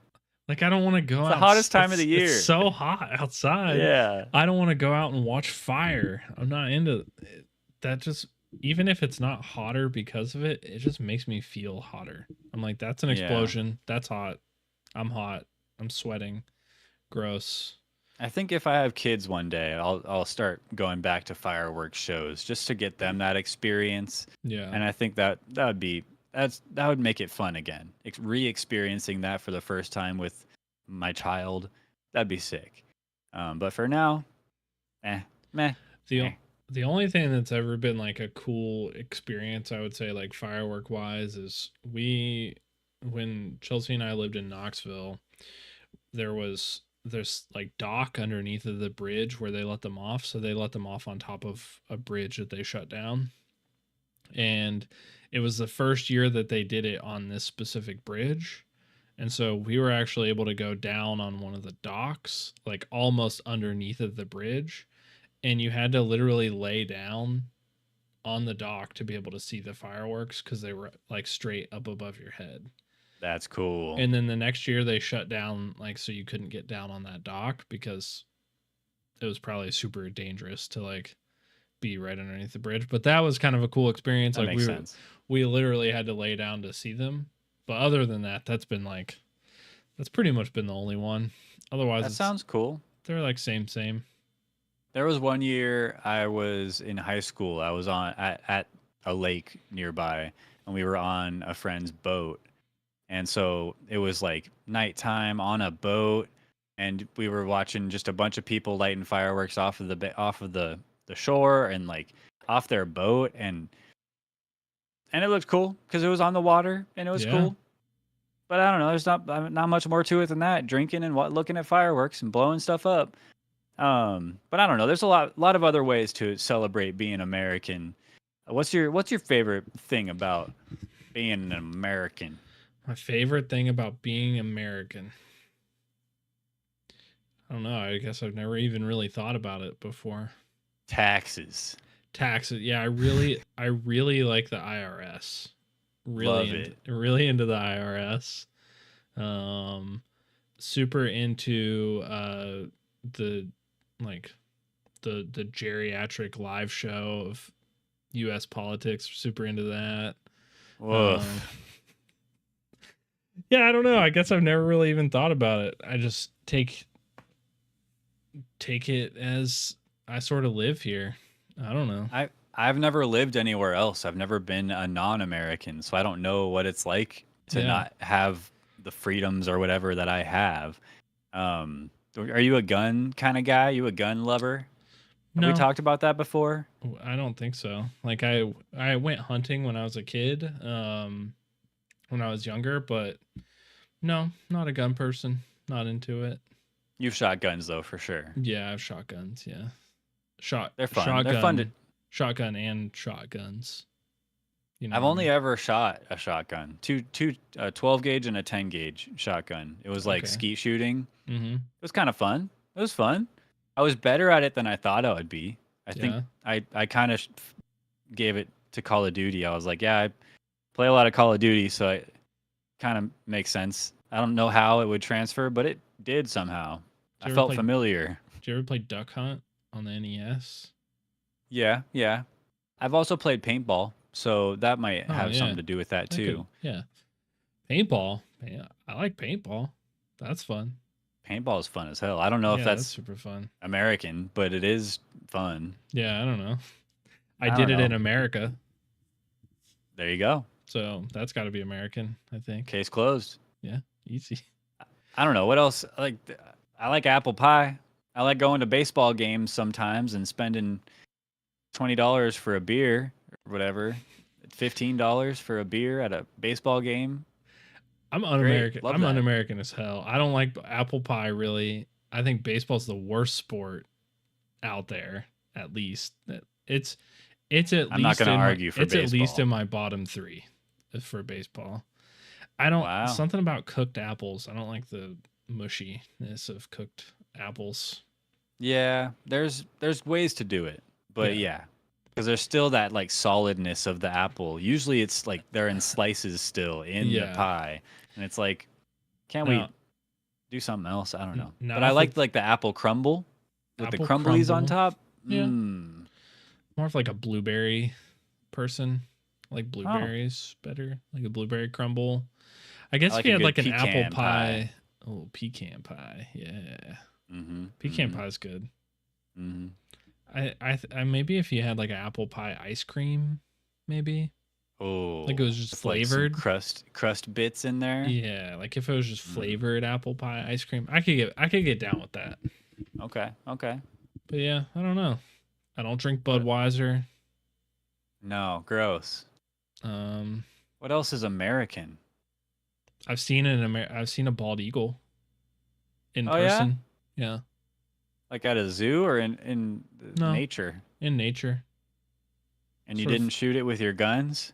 Like I don't want to go it's the out. hottest time of the It's year. so hot outside. Yeah. I don't want to go out and watch fire. I'm not into it. That. Just even if it's not hotter because of it, it just makes me feel hotter. I'm like, that's an Yeah. explosion. That's hot. I'm hot. I'm sweating. Gross. I think if I have kids one day, I'll start going back to fireworks shows just to get them that experience. Yeah. And I think that would make it fun again. Re-experiencing that for the first time with my child, that'd be sick. But for now, meh. The eh. the only thing that's ever been like a cool experience, I would say, like firework wise, is when Chelsea and I lived in Knoxville, there's like dock underneath of the bridge where they let them off. So they let them off on top of a bridge that they shut down. And it was the first year that they did it on this specific bridge. And so we were actually able to go down on one of the docks, like almost underneath of the bridge. And you had to literally lay down on the dock to be able to see the fireworks because they were like straight up above your head. That's cool. And then the next year they shut down, like, so you couldn't get down on that dock because it was probably super dangerous to like be right underneath the bridge. But that was kind of a cool experience. That Like makes sense. we literally had to lay down to see them. But other than that, that's pretty much been the only one. Otherwise, That sounds cool. they're like same. There was one year I was in high school. I was at a lake nearby, and we were on a friend's boat. And so it was like nighttime on a boat, and we were watching just a bunch of people lighting fireworks off of the shore and like off their boat, and it looked cool because it was on the water and it was Yeah. cool. But I don't know. There's not much more to it than that. Drinking and looking at fireworks and blowing stuff up. But I don't know. There's a lot of other ways to celebrate being American. What's your favorite thing about being an American? My favorite thing about being American. I don't know. I guess I've never even really thought about it before. Taxes. Taxes. Yeah, I really like the IRS. Love it. Really into the IRS. Um, super into the like the geriatric live show of U.S. politics. Super into that. Whoa. Yeah, I don't know. I guess I've never really even thought about it. I just take it as I sort of live here. I don't know. I've never lived anywhere else. I've never been a non-American, so I don't know what it's like to Yeah. not have the freedoms or whatever that I have. Are you a gun kind of guy? You a gun lover? Have we No, talked about that before? I don't think so. Like I went hunting when I was a kid, when I was younger, but no, not a gun person. Not into it. You've shot guns though, for sure. Yeah, I have shotguns. Yeah, They're fun. They're fun to. shotgun and shotguns. You know I've what I only mean? ever shot a shotgun, two 12 gauge and a 10 gauge shotgun. It was like Okay. skeet shooting. Mm-hmm. It was kind of fun. It was fun. I was better at it than I thought I would be. I think Yeah. I kind of gave it to Call of Duty. I was like, yeah, I play a lot of Call of Duty, so it kind of makes sense. I don't know how it would transfer, but it did somehow. Did I you ever felt play? familiar. Did you ever play Duck Hunt on the NES? Yeah, yeah. I've also played paintball, so that might Oh have yeah, something to do with that that could. too. Yeah, paintball. Yeah, I like paintball. That's fun. Paintball is fun as hell. I don't know if Yeah, that's that's super fun. American, but it is fun. Yeah, I don't know. I I did don't it in know. America, There you go. so that's got to be American, I think. Case closed. Yeah, easy. I don't know what else. I like apple pie. I like going to baseball games sometimes and spending $20 for a beer or whatever. $15 for a beer at a baseball game. I'm Great. un-American. Love I'm that. un-American as hell. I don't like apple pie really. I think baseball's the worst sport out there. At least it's at I'm not least going to in my argue for it's at least baseball. in my bottom three for baseball. I don't Wow. something about cooked apples. I don't like the mushiness of cooked apples. Yeah, there's ways to do it. But Yeah. yeah, because there's still that like solidness of the apple. Usually it's like they're in slices still in the Yeah. pie. And it's like, can't we Now, do something else? I don't know. But now I if liked it's like the apple crumble with the apple crumblies on crumble, top. yeah, Mmm. more of like a blueberry person. I like Oh, blueberries better, like a blueberry crumble. I I guess if like you a had good like an apple pecan pie, oh, pecan pie, yeah, Mm-hmm. pecan Mm-hmm. pie is good. Mm-hmm. I maybe if you had like an apple pie ice cream, maybe like it Oh, was just with like some flavored. crust bits in there. Yeah, like if it was just Mm. flavored apple pie ice cream, I could get down with that. Okay, okay. But yeah, I don't know. I don't drink What? Budweiser. No, gross. Um, What else is American? I've seen a bald eagle in Oh yeah, person. Yeah. like at a zoo or in No, nature. in nature. And you Sort of. didn't shoot it with your guns?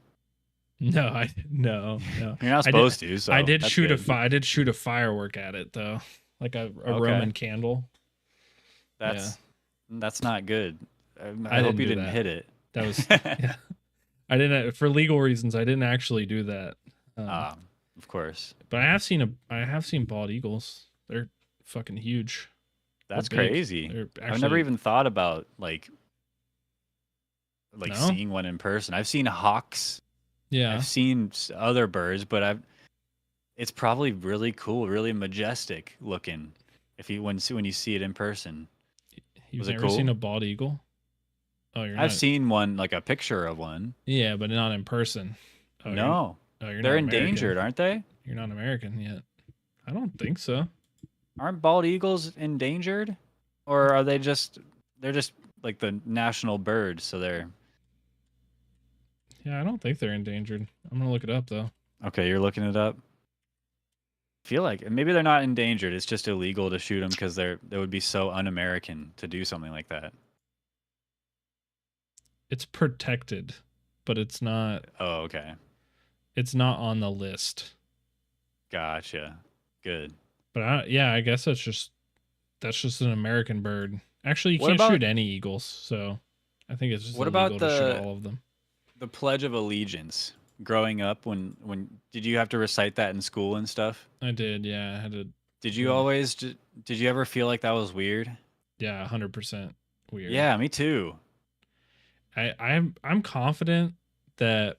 No, no. You're not I did. supposed to, I so did that's shoot good. I did shoot a firework at it though, like a Okay, Roman candle. Yeah, that's not good. I I hope didn't you do didn't that. hit it. That was yeah. I didn't for legal reasons. I didn't actually do that. Um, Ah, of course. but I have seen bald eagles. They're fucking huge. They're That's big. crazy. They're I've never actually even thought about like no. seeing one in person. I've seen hawks. Yeah, I've seen other birds, but it's probably really cool, really majestic looking if you when you see it in person. you've Was it never seen cool? a bald eagle? Oh, you're I've not. seen one like a picture of one. Yeah, but not in person. Oh, No. you're They're not American. endangered, aren't they? You're not American yet. I don't think so. Aren't bald eagles endangered? Or are they're just like the national bird, so they're Yeah, I don't think they're endangered. I'm gonna look it up though. okay, you're looking it up. Feel like maybe they're not endangered. It's just illegal to shoot them because they would be so un-American to do something like that. It's protected, but it's not. Oh, okay. It's not on the list. Gotcha. Good. But yeah, I guess that's just an American bird. Actually, you What can't about shoot any eagles. So I think it's just What about illegal to shoot all of them. the Pledge of Allegiance? Growing up, did you have to recite that in school and stuff? I did, yeah. I had to Did you learn it. always? Did you ever feel like that was weird? Yeah, 100% weird. Yeah, me too. I'm confident that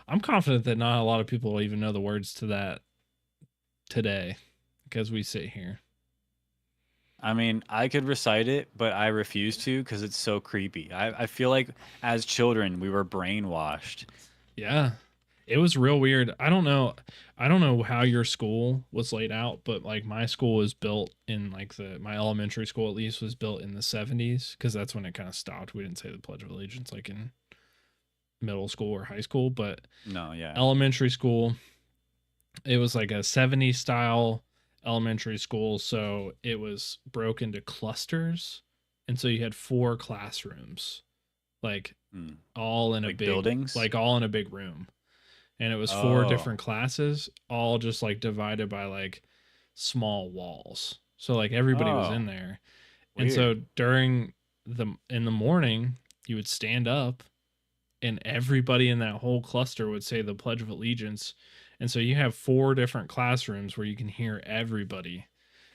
not a lot of people will even know the words to that today because we sit here. I mean, I could recite it, but I refuse to because it's so creepy. I feel like as children we were brainwashed. Yeah. It was real weird. I don't know how your school was laid out, but like my school was built in like my elementary school at least was built in the 70s because that's when it kind of stopped. We didn't say the Pledge of Allegiance like in middle school or high school, but No, yeah. elementary school, it was like a 70s style elementary school, so it was broke into clusters, and so you had 4 classrooms, like Hmm. all in a Like big buildings? like all in a big room, and it was 4 Oh, different classes, all just like divided by like small walls, so like everybody was in oh, there. And so weird. during in the morning you would stand up and everybody in that whole cluster would say the Pledge of Allegiance. And so you have 4 different classrooms where you can hear everybody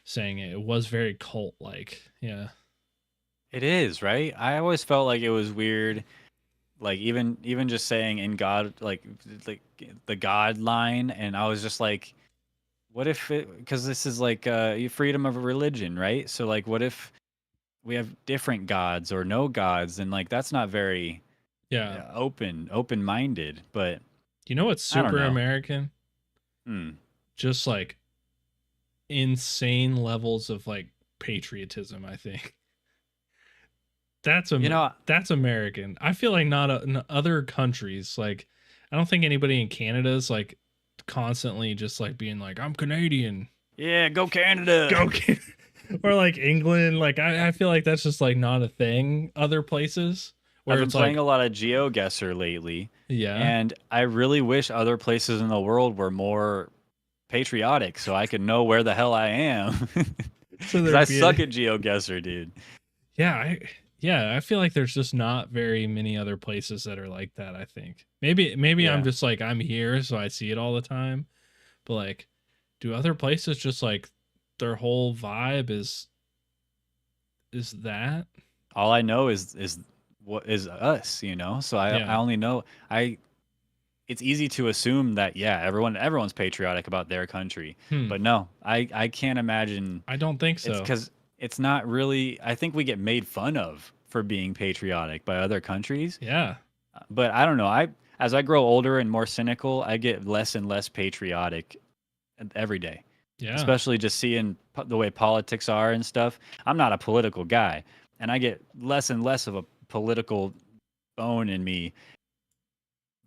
saying it. It was very cult like. Yeah. It is, right? I always felt like it was weird, like even just saying in God, like the God line, and I was just like, what if it? Because this is like freedom of religion, right? So like, what if we have different gods or no gods, and like that's not very Yeah. open minded. But You know what's I don't super know. American? Hmm. Just like insane levels of like patriotism, I think. You know, That's American. I feel like not in other countries like I don't think anybody in Canada is like constantly just like being like I'm Canadian. yeah, go Canada. Go or like England. Like I feel like that's just like not a thing other places I've where been it's playing like, a lot of GeoGuessr lately, yeah. and I really wish other places in the world were more patriotic so I could know where the hell I am. So Because I there'd be suck a, at GeoGuessr, dude. yeah, I feel like there's just not very many other places that are like that, I think. Maybe I'm Yeah. just like I'm here so I see it all the time. But like do other places just like their whole vibe is that? All I know is what is us, you know? So I Yeah. only know I it's easy to assume that yeah, everyone's patriotic about their country. Hmm. But no, I can't imagine I don't think it's so. cuz it's not really I think we get made fun of for being patriotic by other countries. Yeah. But I don't know. I as I grow older and more cynical, I get less and less patriotic every day. Yeah. Especially just seeing the way politics are and stuff. I'm not a political guy, and I get less and less of a political bone in me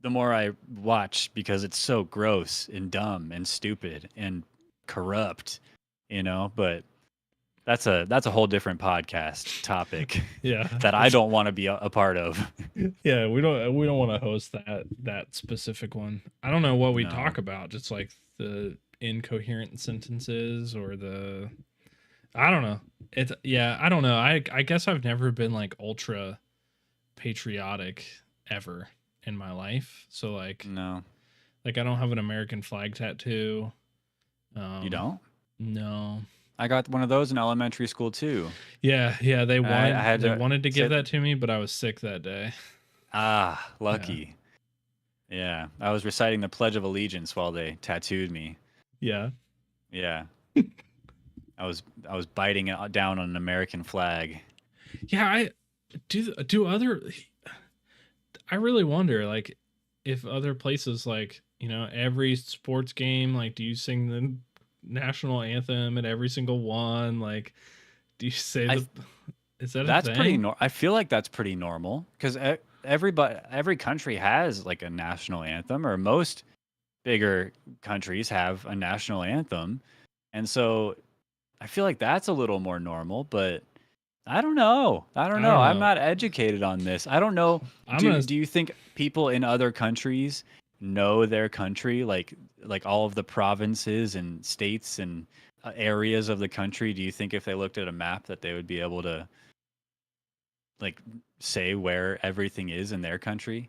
the more I watch because it's so gross and dumb and stupid and corrupt, you know. But that's a whole different podcast topic Yeah. that I don't want to be a part of. Yeah, we don't want to host that specific one. I don't know what we No. talk about, just like the incoherent sentences or the I don't know. It's yeah, I don't know. I guess I've never been like ultra patriotic ever in my life. So No. like I don't have an American flag tattoo. You Um don't? no. I got one of those in elementary school too. Yeah, I had they to wanted to give sit. that to me, but I was sick that day. Ah, Yeah. lucky. Yeah, I was reciting the Pledge of Allegiance while they tattooed me. Yeah. Yeah, I was biting it down on an American flag. Yeah, I do other I really wonder, like, if other places, like, you know, every sports game, like, do you sing the national anthem at every single one? Like, do you say I the? Is that a That's pretty. thing? I feel like that's pretty normal because every country has like a national anthem, or most bigger countries have a national anthem, and so I feel like that's a little more normal. But I don't know. I don't I know. don't I'm know. not educated on this. I don't know. I'm Do gonna. do you think people in other countries know their country, like all of the provinces and states and areas of the country? Do you think if they looked at a map that they would be able to like say where everything is in their country?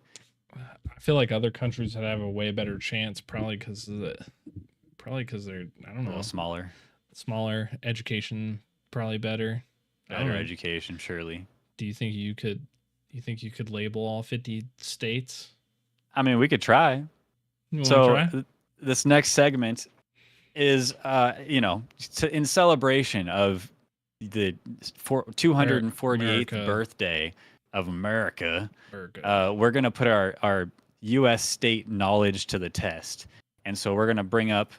I feel like other countries would have a way better chance, probably because they're, I don't A little know, smaller, smaller, education probably better. I don't better know. education, surely. Do you think you could? You think you could label all 50 states? I mean, we could try. You want to So try? this next segment is, in celebration of the 248th America. birthday of America. America. We're gonna put our U.S. state knowledge to the test, and so we're gonna bring up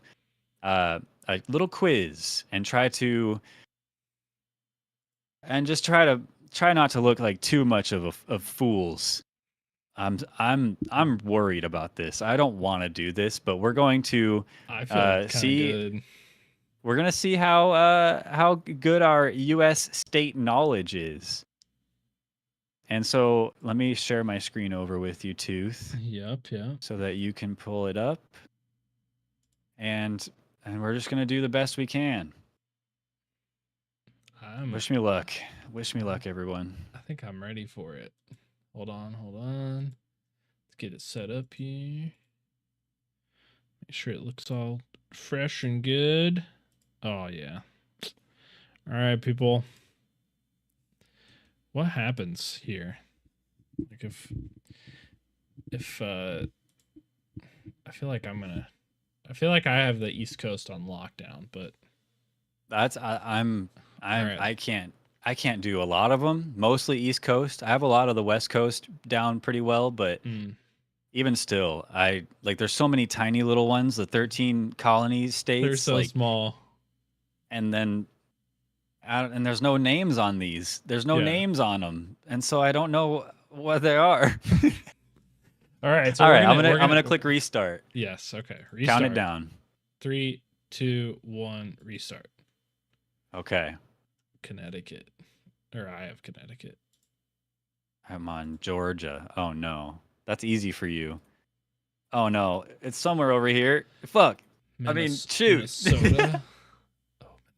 a little quiz and try not to look like too much of fools. I'm worried about this. I don't want to do this, but we're going to I feel kind of see. good. We're gonna see how good our U.S. state knowledge is. And so let me share my screen over with you, Tooth, Yep. so that you can pull it up. And we're just gonna do the best we can. Wish me luck. Wish me luck, everyone. I think I'm ready for it. Hold on. Let's get it set up here. Make sure it looks all fresh and good. Oh yeah. All right, people. What happens here? Like if I feel like I have the East Coast on lockdown, but Right. I can't do a lot of them. Mostly East Coast. I have a lot of the West Coast down pretty well, but even still, there's so many tiny little ones. The 13 colony states. They're so small. And then, and there's no names on these. There's no names on them, and so I don't know what they are. All right. So I'm gonna click restart. Yes. Okay. Count it down. 3, 2, 1. Restart. Okay. Connecticut, or I have Connecticut. I'm on Georgia. Oh no, that's easy for you. Oh no, it's somewhere over here. Fuck. Shoot. Minnesota.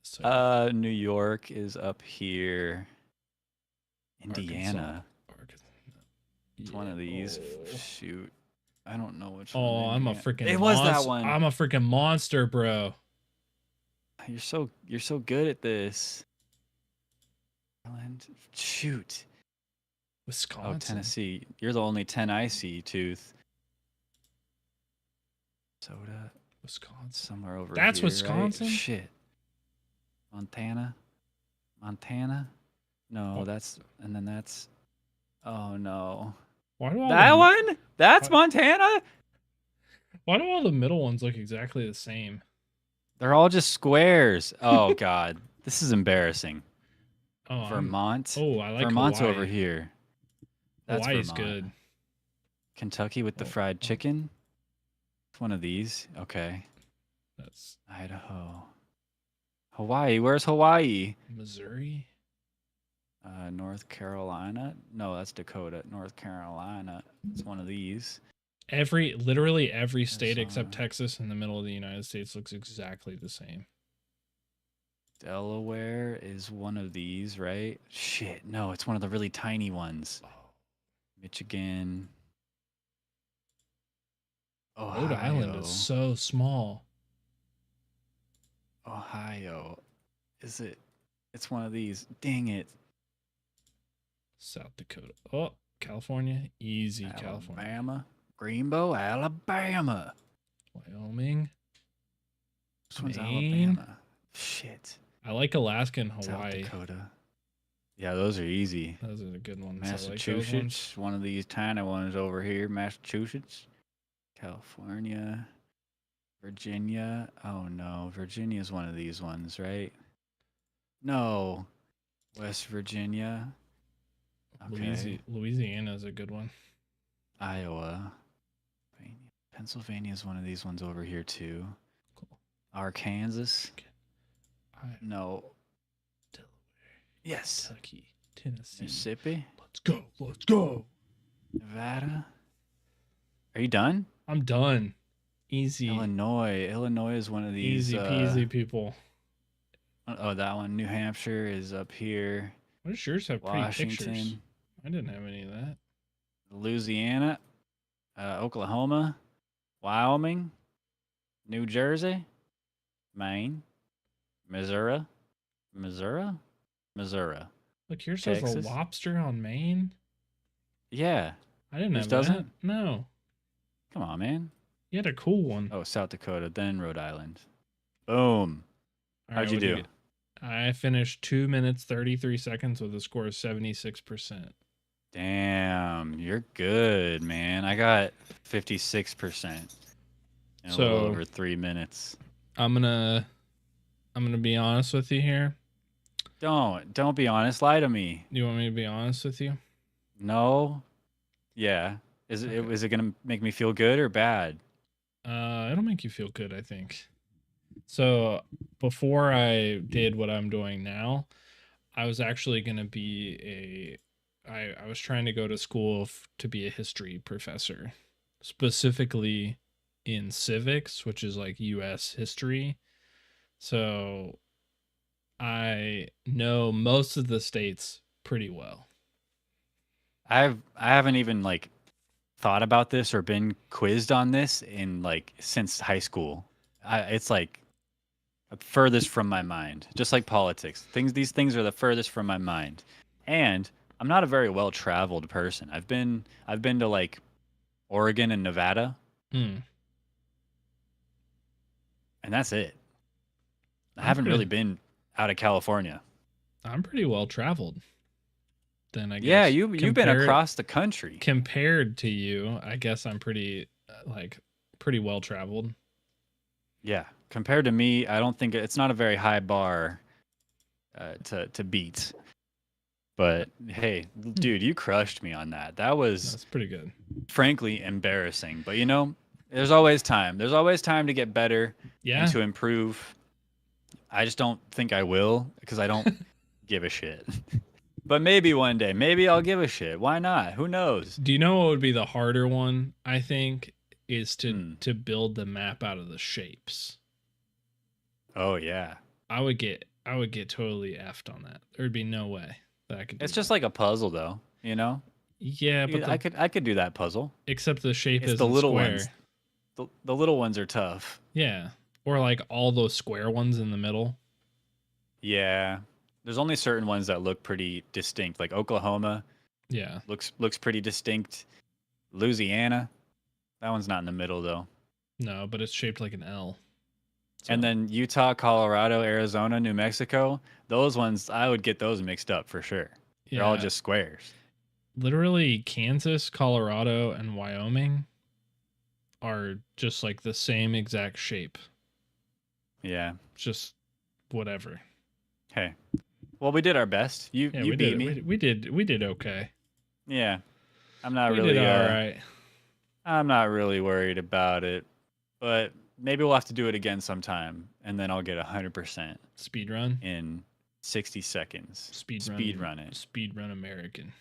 Minnesota. New York is up here. Indiana. Arkansas. It's one of these. Shoot. I don't know which one. Oh, I'm a freaking It was that one. I'm a freaking monster, bro. You're so good at this. Shoot. Wisconsin. Oh, Tennessee. You're the only 10 I see, Tooth. Soda. Wisconsin. Somewhere over That's here. Wisconsin? Right? Shit. Montana. No, and then that's. Oh no. Why do all that one? That's Montana? Why do all the middle ones look exactly the same? They're all just squares. Oh god. This is embarrassing. Oh, Vermont. I like Vermont's Hawaii. over here. That's Hawaii's Vermont. good. Kentucky with the fried chicken. It's one of these. Okay. That's Idaho. Hawaii. Where's Hawaii? Missouri. North Carolina. No, that's Dakota. North Carolina. It's one of these. Literally every state except Texas in the middle of the United States looks exactly the same. Delaware is one of these, right? Shit, no, it's one of the really tiny ones. Michigan. Ohio. Rhode Island is so small. Ohio. Is it? It's one of these. Dang it. South Dakota. Oh, California. Easy, California. Alabama. Greenbow, Alabama. Wyoming. This one's Alabama. Shit. I like Alaska and Hawaii. South Dakota. Yeah, those are easy. Those are the good ones. Massachusetts, one of these tiny ones over here. Massachusetts, California, Virginia. Oh no, Virginia is one of these ones, right? No, West Virginia. Okay. Louisiana is a good one. Iowa, Pennsylvania is one of these ones over here too. Cool. Arkansas. No. Delaware. Yes. Kentucky. Tennessee. Mississippi. Let's go. Nevada. Are you done? I'm done. Easy. Illinois is one of these. Easy peasy, people. Oh, that one. New Hampshire is up here. What does yours have? Pretty pictures. I didn't have any of that. Louisiana, Oklahoma, Wyoming, New Jersey, Maine, Missouri, Missouri, Missouri, Look, here says a Texas. lobster on Maine. Yeah. I didn't Yours have doesn't? that. No. Come on, man. You had a cool one. Oh, South Dakota, then Rhode Island. Boom. All How'd you what'd do? get? I finished 2 minutes 33 seconds with a score of 76%. Damn, you're good, man. I got 56% in a little So- over 3 minutes. I'm gonna be honest with you here. Don't be honest. Lie to me. You want me to be honest with you? No. Yeah. Is it Okay. is it gonna make me feel good or bad? It'll make you feel good, I think. So before I did what I'm doing now, I was actually gonna be I was trying to go to school to be a history professor, specifically in civics, which is like U.S. history. So I know most of the states pretty well. I haven't even like thought about this or been quizzed on this in like since high school. It's like furthest from my mind. Just like politics. These things are the furthest from my mind. And I'm not a very well-traveled person. I've been to like Oregon and Nevada, Hmm. and that's it. I I'm haven't really pretty- been out of California. I'm pretty well traveled. Then I guess. Yeah, you've been Compared- across the country. Compared to you, I guess I'm pretty pretty well traveled. Yeah, compared to me, I don't think it's not a very high bar to beat. But hey, dude, you crushed me on that. That was That's pretty good. frankly embarrassing. But you know, there's always time. There's always time to get better Yeah. and to improve. I just don't think I will because I don't give a shit. But maybe one day, maybe I'll give a shit. Why not? Who knows? Do you know what would be the harder one? I think is Hmm. to build the map out of the shapes. Oh yeah, I would get totally effed on that. There'd be no way that I could. Do it's just that. like a puzzle, though. You know, Yeah, but I could do that puzzle. except the shape It's is the little square. ones. The little ones are tough. Yeah, or like all those square ones in the middle. Yeah, there's only certain ones that look pretty distinct. Like Oklahoma Yeah, looks pretty distinct. Louisiana, that one's not in the middle though. no, but it's shaped like an L. And So, then Utah, Colorado, Arizona, New Mexico, those ones I would get those mixed up for sure. They're all yeah, just squares. literally Kansas, Colorado, and Wyoming are just like the same exact shape. Yeah. Just whatever. Hey. Well, we did our best. You Yeah, you we beat did. me. We did okay. Yeah. I'm not We really did all right. I'm not really worried about it. But maybe we'll have to do it again sometime and then I'll get 100% Speed run. in 60 seconds. Speed run it. Speed run American.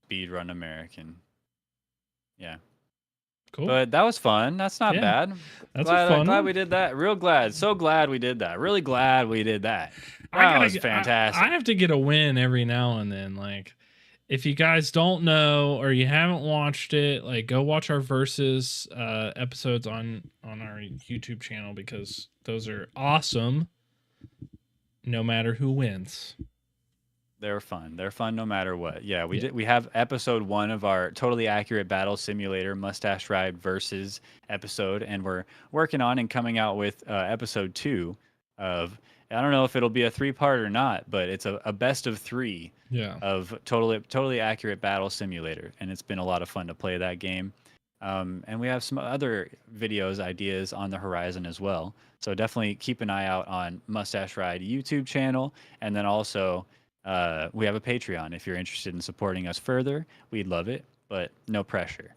Speed run American. Yeah. Cool. But that was fun. That's not Yeah, bad. That's glad, a fun glad one. we did that. Real glad. So glad we did that. Really glad we did that. I That gotta was get- fantastic. I have to get a win every now and then. Like, if you guys don't know or you haven't watched it, like, go watch our versus episodes on our YouTube channel because those are awesome. No matter who wins. They're fun. They're fun no matter what. Yeah, we Yeah. did. We have episode 1 of our totally accurate battle simulator mustache ride versus episode, and we're working on and coming out with episode 2 of. I don't know if it'll be a 3-part or not, but it's a best of 3 Yeah. of totally accurate battle simulator, and it's been a lot of fun to play that game. And we have some other videos ideas on the horizon as well. So definitely keep an eye out on Mustache Ride YouTube channel, and then also we have a Patreon if you're interested in supporting us further. We'd love it, but no pressure.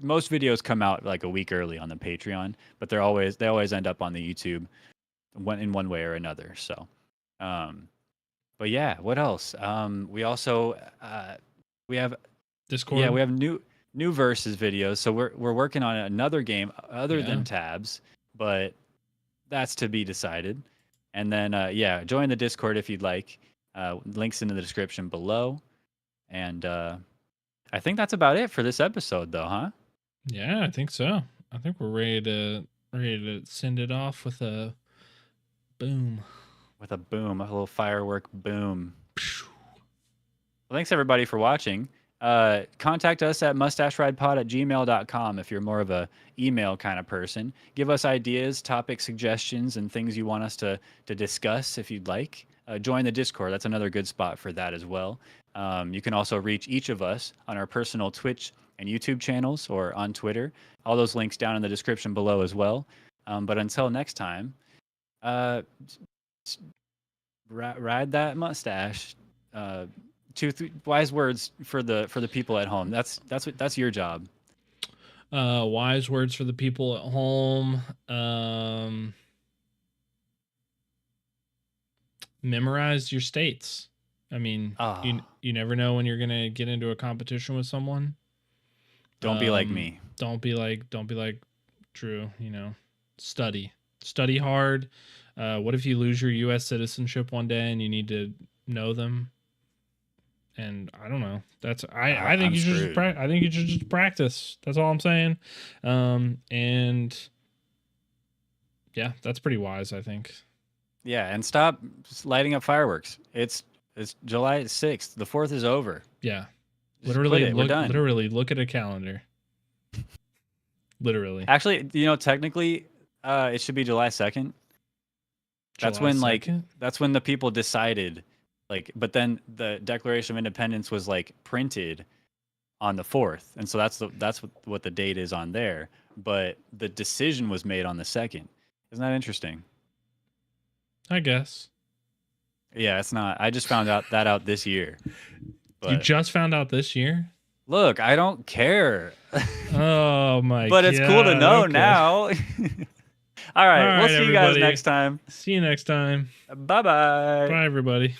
Most videos come out like a week early on the Patreon, but they always end up on the YouTube in one way or another. So, but yeah, what else? We also we have Discord. yeah, we have new versus videos. So we're working on another game other Yeah. than tabs, but that's to be decided. And then yeah, join the Discord if you'd like. Links in the description below. And I think that's about it for this episode, though, huh? Yeah, I think so. I think we're ready to send it off with a boom. With a boom, a little firework boom. Well, thanks everybody for watching. Contact us at mustacheridepod@gmail.com if you're more of a email kind of person. Give us ideas, topic suggestions, and things you want us to discuss if you'd like. Join the Discord. That's another good spot for that as well. You can also reach each of us on our personal Twitch and YouTube channels or on Twitter. All those links down in the description below as well. But until next time, ride that mustache. Wise words for the people at home. That's your job. Wise words for the people at home. Memorize your states. I mean, you never know when you're gonna get into a competition with someone. Don't be like me. Don't be like Drew. Study hard. What if you lose your U.S. citizenship one day and you need to know them? And I don't know. I think you should just practice. That's all I'm saying. And yeah, that's pretty wise, I think. Yeah, and stop lighting up fireworks. It's July 6th. The 4th is over. Yeah. Just we're done. Literally look at a calendar. Literally. Actually, technically it should be July 2nd. That's when 2nd? That's when the people decided. But then the Declaration of Independence was printed on the 4th, and so that's what the date is on there. But the decision was made on the 2nd. Isn't that interesting? I guess. Yeah, it's not. I just found out this year. You just found out this year? Look, I don't care. Oh my! But it's cool to know now. All right, we'll see you guys next time. See you next time. Bye-bye. Bye, everybody.